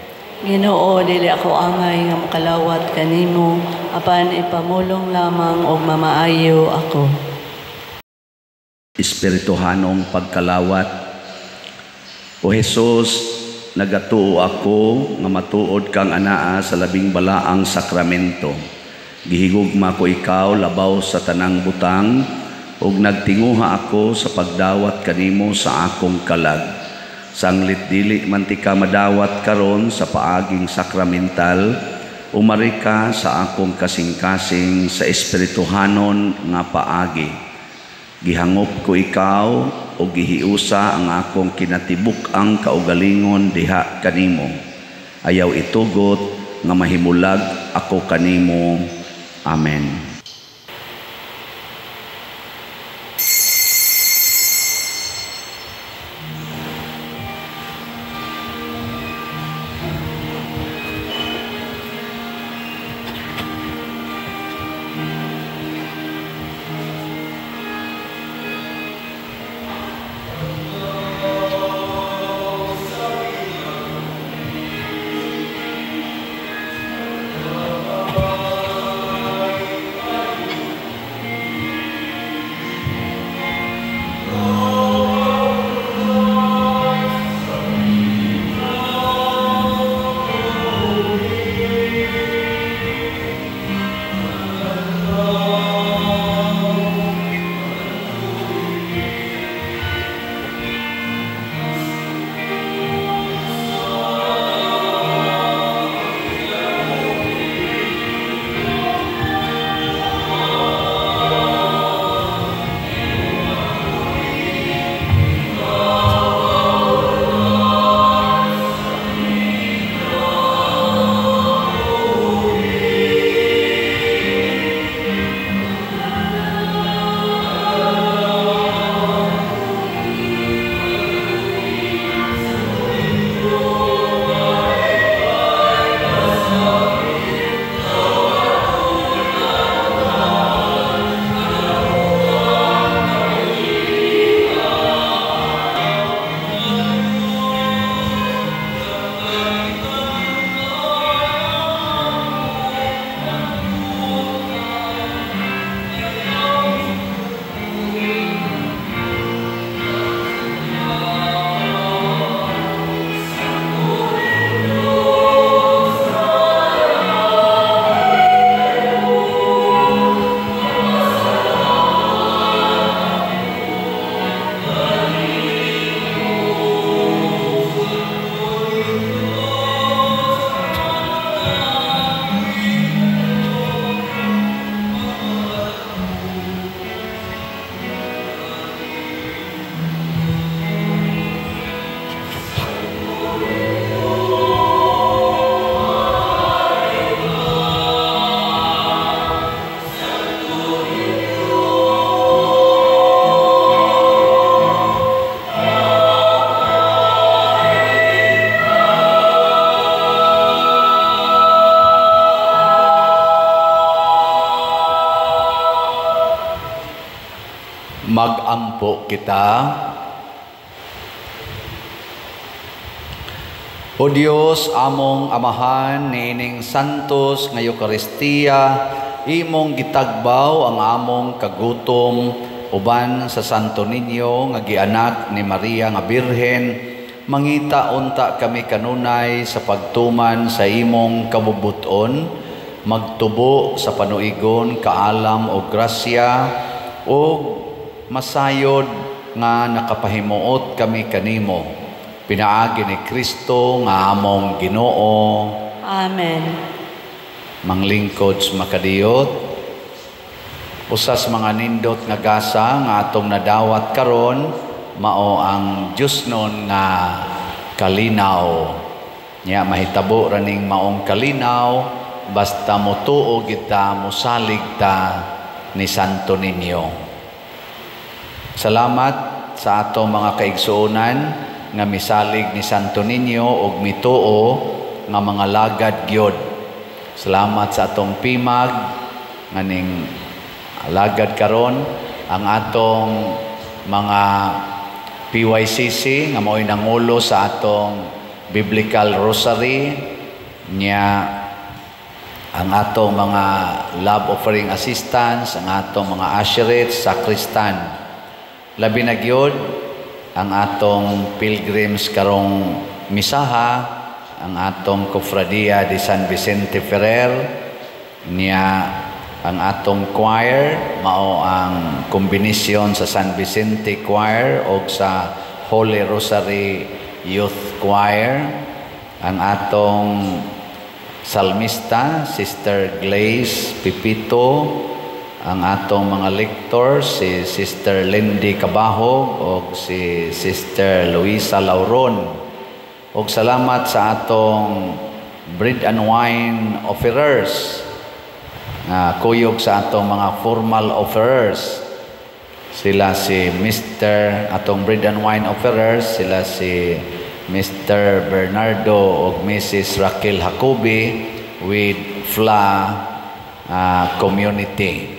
[SPEAKER 2] Ginoo, dili ako angay nga makalawat kanimo, apan ipamulong lamang og mamaayo ako.
[SPEAKER 1] Espirituhanong pagkalawat. O Jesus, nagatuo ako nga matuod kang anaa sa labing balaang sakramento. Gihigugma ko ikaw labaw sa tanang butang, ug nagtinguha ako sa pagdawat kanimo sa akong kalag. Sanglit dili man ti ka madawat karon sa paaging sakramental, umari ka sa akong kasing-kasing sa espirituhanon nga paagi. Gihangop ko ikaw o gihiusa ang akong kinatibuk-ang kaugalingon diha kanimo. Ayaw itugot nga mahimulag ako kanimo. Amen. Magampo kita. O Dios, among amahan niining santos nga Eucharistia, imong gitagbaw ang among kagutom uban sa Santo Niño nga gianak ni Maria nga Birhen, mangita unta kami kanunay sa pagtuman sa imong kabubuton, magtubo sa panuigon, kaalam o grasya, o masayod nga nakapahimuot kami kanimo. Pinaagi ni Kristo nga among Ginoo.
[SPEAKER 2] Amen.
[SPEAKER 1] Manglingkod makadiyot. Usas mga nindot nga gasa nga atong nadawat karon, mao ang Diyos nun nga kalinaw. Nya mahitabo raning maong kalinaw, basta motuo kita, mosalig ta ni Santo Niño. Salamat sa atong mga kaigsuonan nga misalig ni Santo Niño ug mituo nga mga lagad gyud. Salamat sa atong pimag nganing lagad karon, ang atong mga PYCC nga mao'y nangulo sa atong Biblical Rosary, nya ang atong mga love offering assistants, ang atong mga usherates, sacristan. Labi na gyud ang atong pilgrims karong misaha, ang atong Cofradia de San Vicente Ferrer, niya ang atong choir, mao ang kombinasyon sa San Vicente Choir o sa Holy Rosary Youth Choir, ang atong salmista, Sister Glaze Pipito, ang atong mga lectors, si Sister Lindy Cabahog o si Sister Luisa Lauron. O salamat sa atong bread and wine offerers, kuyog sa atong mga formal offerers. Sila si Mr. atong bread and wine offerers, sila si Mr. Bernardo o Mrs. Raquel Jacobi with FLA community.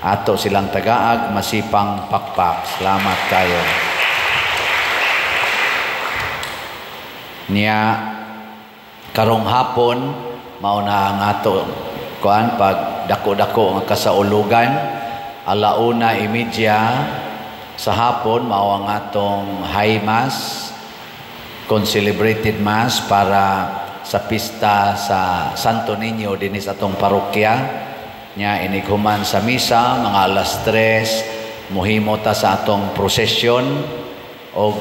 [SPEAKER 1] Ato silang tagaag, masipang pakpak. Salamat kayo. Niya karong hapon mauna ang ato kuan pag dako-dako nga kasaulugan, 1:30 sa hapon mao ang atong high mass, concelebrated mass para sa pista sa Santo Niño dinis atong parokya. Nya inighuman sa misa mga 3:00 mohimo ta sa atong prosesyon o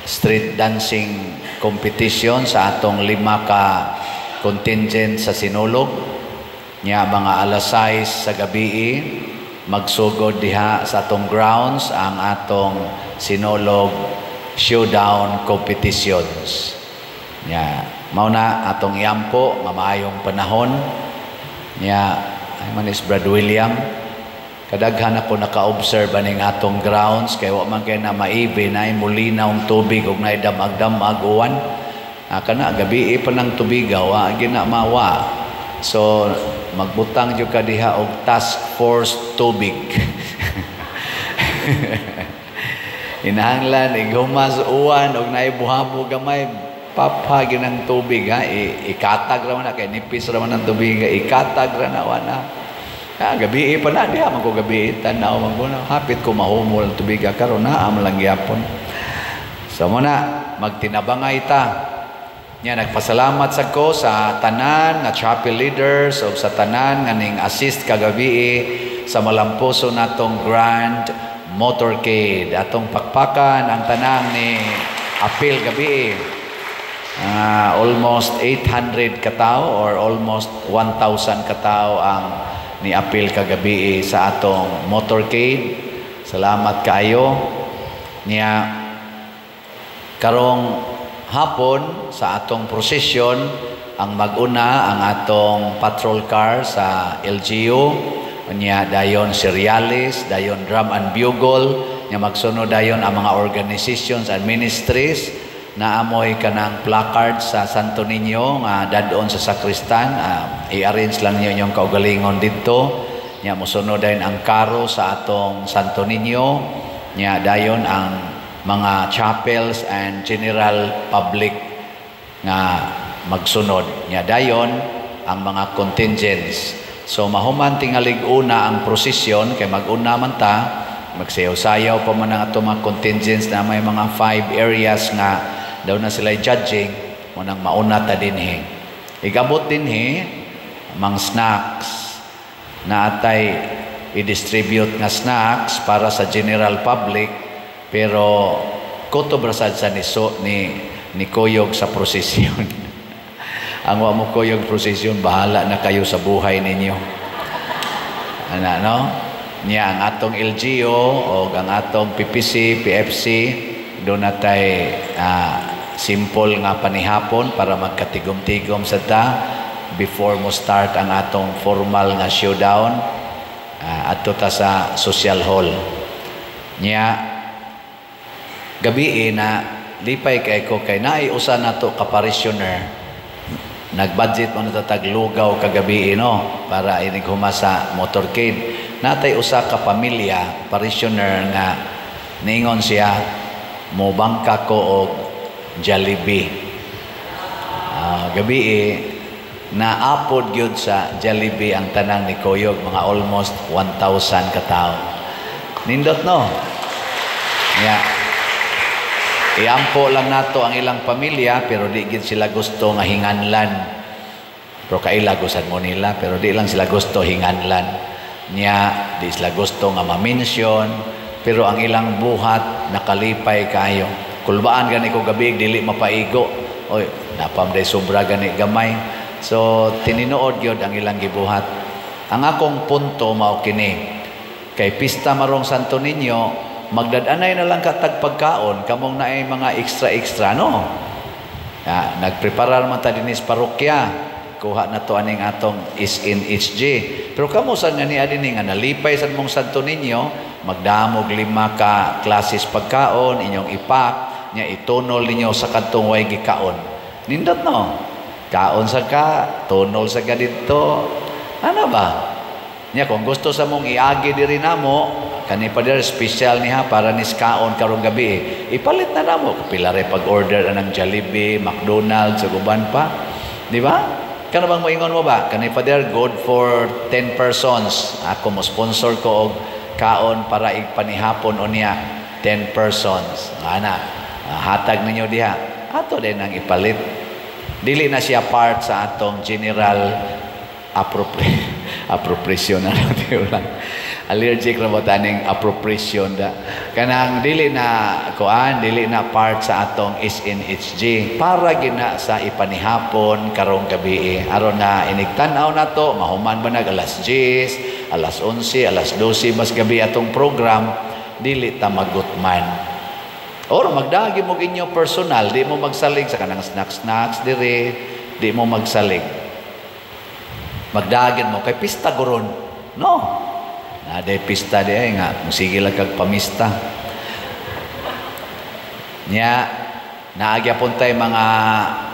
[SPEAKER 1] street dancing competition sa atong 5 ka contingent sa Sinulog. Nya mga 6:00 sa gabi magsugod diha sa atong grounds ang atong Sinulog showdown competitions. Nya mao na atong iampo nga maayong panahon. Nya manis Brad William, kadaghan ako naka-observe aning atong grounds kay wa man kay na maibi na mulinaw ang tubig ug naay damag-damag uwan. Kana gabi pa nang tubig wa gina mawa. So magbutang jud ka diha og task force tubig. Inahanglan ighumas uwan og naay buhabo gamay papagi ng tubig ha, ikatag raman na kay nipis raman ng tubig, ikatag ra na wana. Gabi pa na diha man ko gabi tanaw man ko na hapit ko mahumol ang tubig karon na am lang gyapon. So muna magtinabangay ta. Nya nagpasalamat sad ko sa tanan nga chapel leaders o sa tanan nga ning assist kagabi sa malampuso natong grand motorcade. Atong pakpakan ang tanang ni apil gabi. Almost 800 katao or almost 1,000 katao ang ni-appeal kagabi sa atong motorcade. Salamat kayo. Niya karong hapon sa atong prosesyon ang maguna ang atong patrol car sa LGU. Niya dayon cereales, dayon drum and bugle, niya magsunod dayon ang mga organizations and ministries. Naamoy kanang placard sa Santo Niño nga dadon sa sakristan, i-arrange lang niyo yung kaugalingon dito. Nya mosunod din ang karo sa atong Santo Niño nya dayon ang mga chapels and general public nga magsunod, nya dayon ang mga contingents. So mahuman tingalig una ang prosesyon kay mag-una man ta, magsayaw-sayaw pa man ang ato mga contingents na may mga 5 areas nga daw na sila judging, munang mauna ta dinhi. Igabot dinhi mang snacks na atay i-distribute nga snacks para sa general public, pero kutob rasad sa ni kuyog sa prosesyon. Ang wa mo kuyog prosesyon, bahala na kayo sa buhay ninyo. Ana, no? Niya ang atong LGO o ang atong PPC, PFC, doon natay simple nga panihapon para magkatigom-tigom sa ta before mo start ang atong formal nga showdown adto ta sa social hall. Niya gabi na lipay kay ko kay naay usa nato ka parishioner. Nag-budget mo natatag lugaw kagabi no para inig humasa motorcade. Natay usa ka pamilya parishioner nga ningon siya mo bangka ko og Jollibee. Gabi naapod gyud sa Jollibee ang tanang ni Kuyog, mga almost 1,000 ka tawo. Nindot no. Iampo lang nato ang ilang pamilya pero di gid sila gusto nga hinganlan. Pero kaila gusad mo nila pero di lang sila gusto hinganlan. Di sila gusto nga ma-mention pero ang ilang buhat nakalipay kayo. Kulbaan gani ko gabi dili mapaigo. Oy, napamday sobra gani gamay. So tininuod gyud ang ilang gibuhat. Ang akong punto mao kini. Kay pista marong Santo Niño, magdadanay na lang katag pagkaon, kamong naay mga extra no. Nagpreparar man ta dinis parokya. Kuha na to aning atong is in HG. Pero kamo sa nga ni adini nga nalipay sa mong Santo Niño, magdamog 5 ka klases pagkaon inyong ipak, nya itunol ninyo sa kantong way gikaon. Nindot no. Kaon sa ka, tunol sa ka dito. Ano ba? Nya kung gusto sa mong iagi diri namo, kani pa der special niya para niskaon karong gabi. Ipalit na namo kapilare pag-order anang Jollibee, McDonald's, ug uban pa. Di ba? Kano bang moingon mo ba? Kani pa der good for 10 persons. Ako mo sponsor ko og kaon para igpanihapon unya 10 persons. Ana, hatag ninyo diha. Ato din ang ipalit. Dili na siya part sa atong general appropriation na lang. Allergic na mo taning appropriation da. Kanang dili na part sa atong SNHG para gina sa ipanihapon karong gabi. Aron na inigtan-aw na to, mahuman ba nag alas 10, alas 11, alas 12 mas gabi atong program, dili ta magutman. Or magdagi mo inyo personal, di mo magsalig sa kanang snacks dire, di mo magsalig. Magdagin mo kay pista goron. No. Na day pista di ay nga sige lang kag pamista. Nya naagya pun tay mga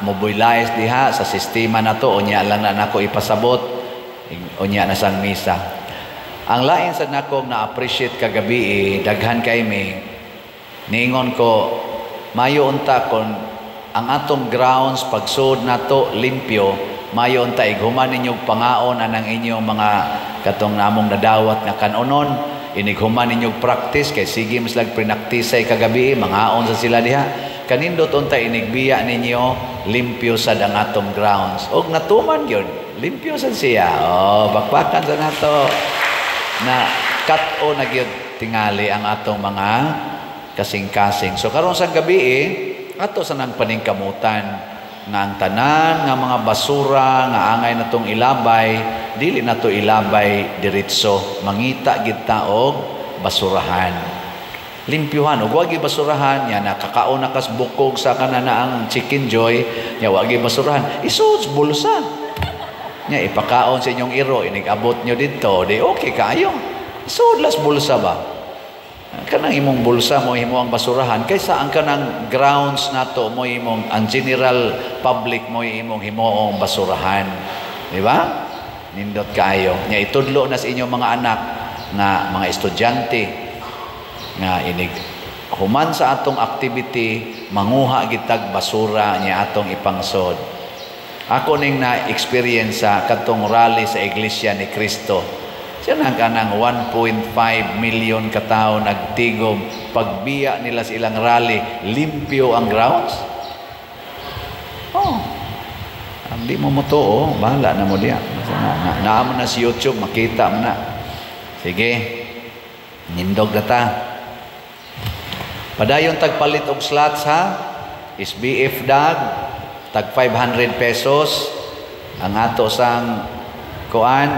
[SPEAKER 1] mobilize diha sa sistema nato unya lang na nako ipasabot unya na sang misa. Ang lain sa nako na appreciate kagabi daghan kay mi. Ningon ko, mayo unta kon ang atong grounds pagsud nato limpyo, mayo unta ighuman ninyong pangaon anang inyong mga katong namong nadawat nga kanonon, inighuman ninyong practice kay sige mas lag prinaktisay kagabi, mangaon sa sila diha. Kanindot unta inigbiya ninyo limpyo sa ang atong grounds. Og natuman gyud, limpyo sa siya. Bakbakan sa nato na kat-o na gyud tingali ang atong mga kasing-kasing. So karon sa gabi ato sa nang paningkamutan nga ang tanan nga mga basura nga angay natong ilabay, dili nato ilabay diretso, mangita gid ta og basurahan. Limpyuhan og wagi basurahan nya nakakaon na kas bukog sa kanana ang Chicken Joy, nya wagi basurahan, isuod bulsa. Nya ipakaon sa inyong iro, inigabot nyo dito, di okay kayo. Isuod las bulsa ba? Kanang imong bulsa mo himo ang basurahan kaysa ang kanang grounds nato mo imong ang general public mo imong himoong basurahan, di ba? Nindot kaayo nya itudlo na sa inyong mga anak nga mga estudyante nga inig human sa atong activity manguha gitag basura niya atong ipangsod. Ako ning na experience sa katong rally sa Iglesia ni Cristo. Siya nang kanang 1.5 million katao nagtigom pagbiya nila sa ilang rally, limpyo ang grounds. Hindi mo to, bahala na mo diya. Naamo na si YouTube, makita mo na. Sige, nindog na ta. Padayon tagpalit og slots ha. SBF dag, tag 500 pesos. Ang ato sang kuan,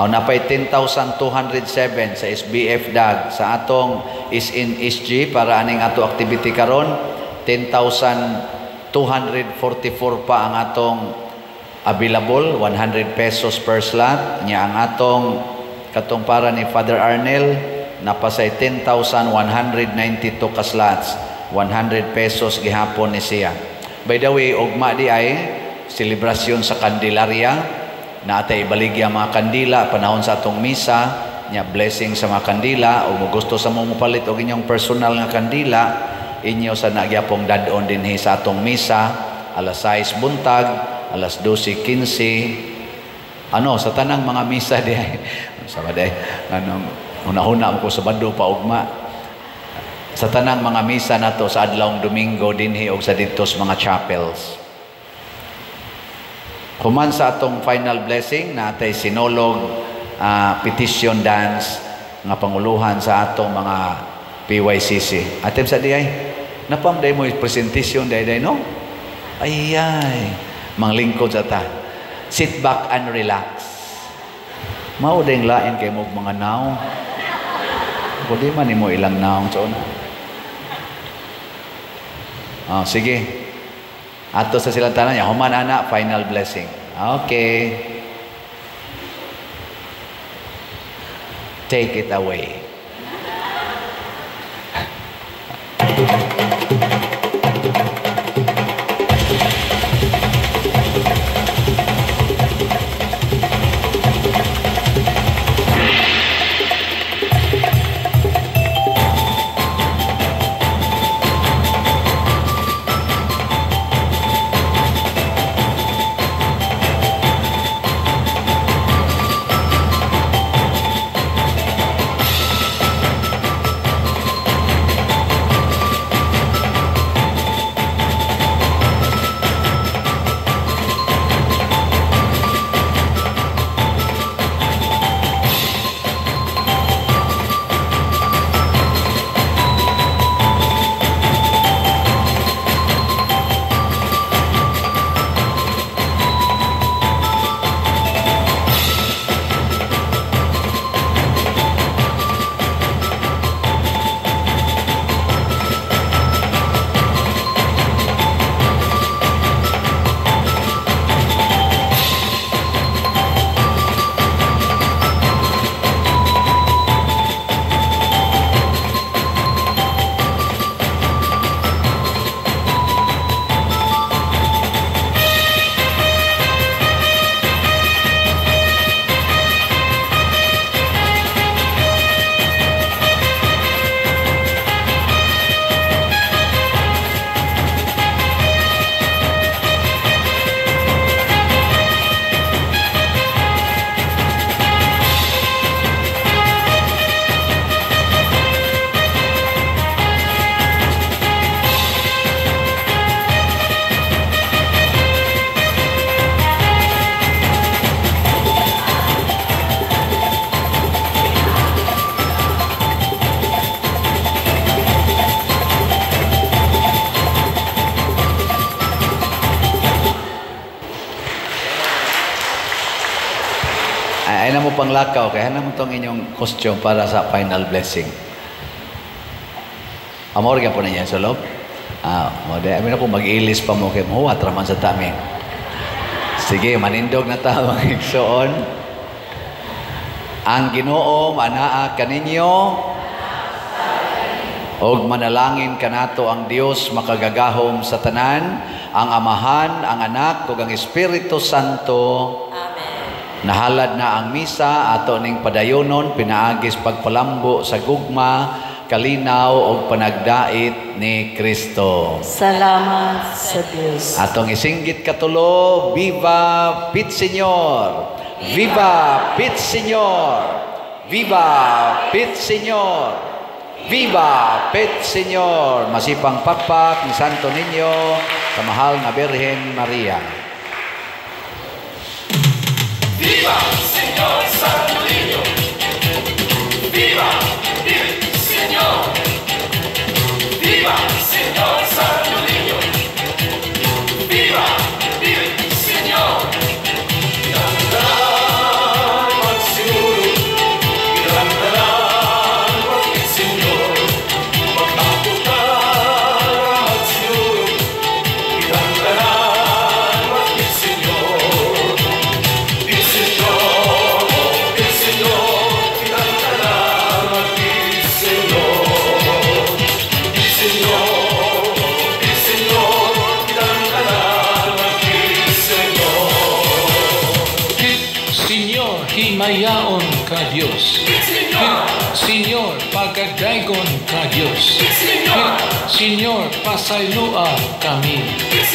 [SPEAKER 1] napay 10,207 sa SBF dag. Sa atong is in SG, para aning ato activity karon 10,244 pa ang atong available, 100 pesos per slot. Nya ang atong katong para ni Father Arnel napasay 10,192 ka slots, 100 pesos gihapon ni siya. By the way, ugma di ay selebrasyon sa Candelaria, natay ibaligya mga kandila panahon sa atong misa, nya blessing sa mga kandila. O gusto sa mo mupalit og inyong personal nga kandila, inyo sa nagyapong dadon dinhi sa atong misa alas 6 buntag, alas 12:15 sa tanang mga misa di ay sa baday una-una ko sa bando pa ugma sa tanang mga misa nato sa adlawng Domingo dinhi og sa didtos mga chapels. Human sa atong final blessing natay sinolog petition dance nga panguluhan sa atong mga PYCC. Atem sa di ay napamday mo presentation day no? Ay manglingkod sa ta. Sit back and relax. Mao ding lain kay mo mga naong. Pwede man mo ilang naong sa una. Sige. Ato sa silang tanan niya, human ana, final blessing. Okay. Take it away. Ay na mo panglakaw, kaya na mo itong inyong costume para sa final blessing. Amor ka po na niya sa loob. Amin na po mag-ilis pa mo kayo. Huwat raman sa tamin. Sige, manindog na tayo mga igsoon. Ang Ginoo manaa kaninyo og manalangin kanato ang Dios makagagahom sa tanan, ang Amahan, ang Anak ug ang Espiritu Santo. Nahalad na ang misa ato ning padayonon, pinaagis pagpalambo sa gugma kalinaw o panagdait ni Kristo.
[SPEAKER 2] Salamat sa Dios.
[SPEAKER 1] Atong isinggit katulo, Viva Pit Señor! Viva Pit Señor! Viva Pit Señor! Viva Pit Señor! Masipang pakpak ni Santo Niño sa mahal na Birhen Maria.
[SPEAKER 4] Viva Señor Santo Niño! Viva Pit Señor! Viva Señor Santo Niño! Viva Pit Señor! Ilandaran magsiguro, ilandaran Pit Señor. Magtaputan magsiguro, ilandaran Pit Señor. Pit Señor, Pit Señor, ilandaran Pit Señor. Pit Señor, Pit Señor, ilandaran Pit Señor.
[SPEAKER 5] Pit Señor, himayaon ka Diyos. Pit Señor, pagadaygon ka Diyos. Pit Señor, pasaylua kami. Pit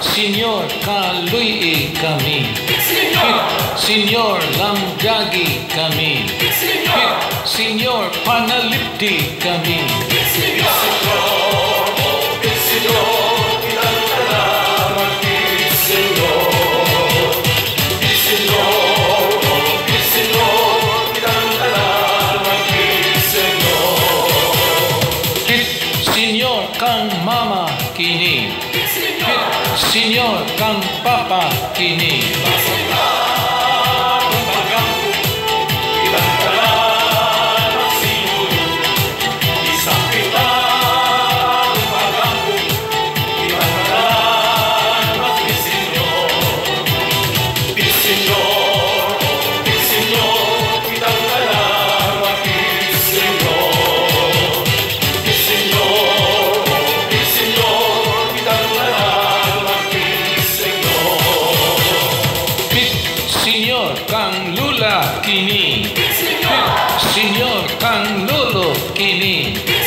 [SPEAKER 5] Señor, kaluyi kami. Pit Señor, lamdagi kami. Pit Señor, panalipdi kami.
[SPEAKER 4] Pit Señor, Pit Señor, ilandaran Pit Señor. Pit Señor, Pit Señor, ilandaran Pit Señor.
[SPEAKER 5] Pit Señor, kang mama kini. Pit Señor, kang papa kini.
[SPEAKER 4] Ilandaran magsiguro, isang kitang pagampo. Ilandaran Pit Señor. Pit Señor, Pit Señor, ilandaran Pit Señor. Pit Señor, Pit Señor, ilandaran Pit Señor.
[SPEAKER 5] Pit Señor, kang lula kini. Pit Señor, kang lolo kini. Pit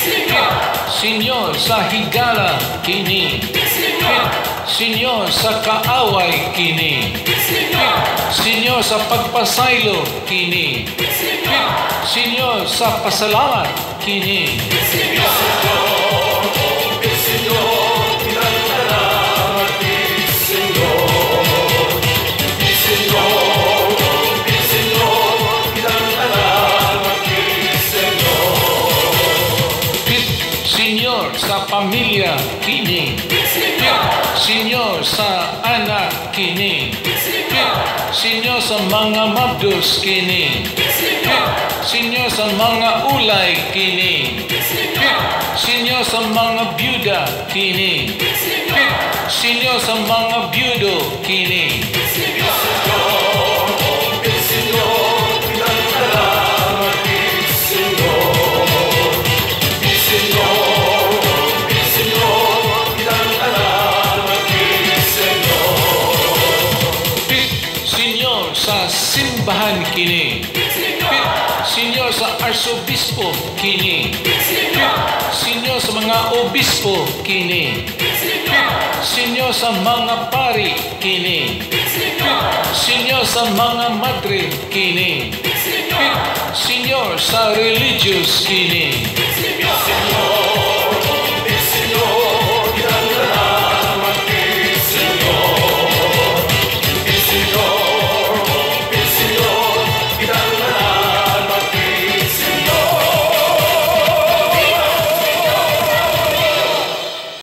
[SPEAKER 5] Señor, sa higala kini. Pit Señor, sa kaaway kini. Pit Señor, sa pagpasaylo kini. Pit Señor, sa pasalamat kini.
[SPEAKER 4] Pit Señor, ilandaran Pit Señor. Pit Señor, Pit Señor, ilandaran Pit Señor.
[SPEAKER 5] Pit Señor, sa pamilya kini. Pit Señor, sa anak kini. Pit Señor, sa mga mabdos kini. Pit Señor, sa mga ulay kini. Pit Señor, sa mga byuda kini. Pit Señor, sa mga byudo kini.
[SPEAKER 4] Pit Señor, ilandaran Pit Señor. Pit Señor, Pit Señor, ilandaran Pit Señor.
[SPEAKER 5] Pit Señor, sa simbahan kini. Pit Señor, sa arsobispo kini. Pit Señor, sa mga obispo kini. Pit Señor, sa mga pari kini. Pit Señor, sa mga madre kini. Pit Señor, sa religious kini.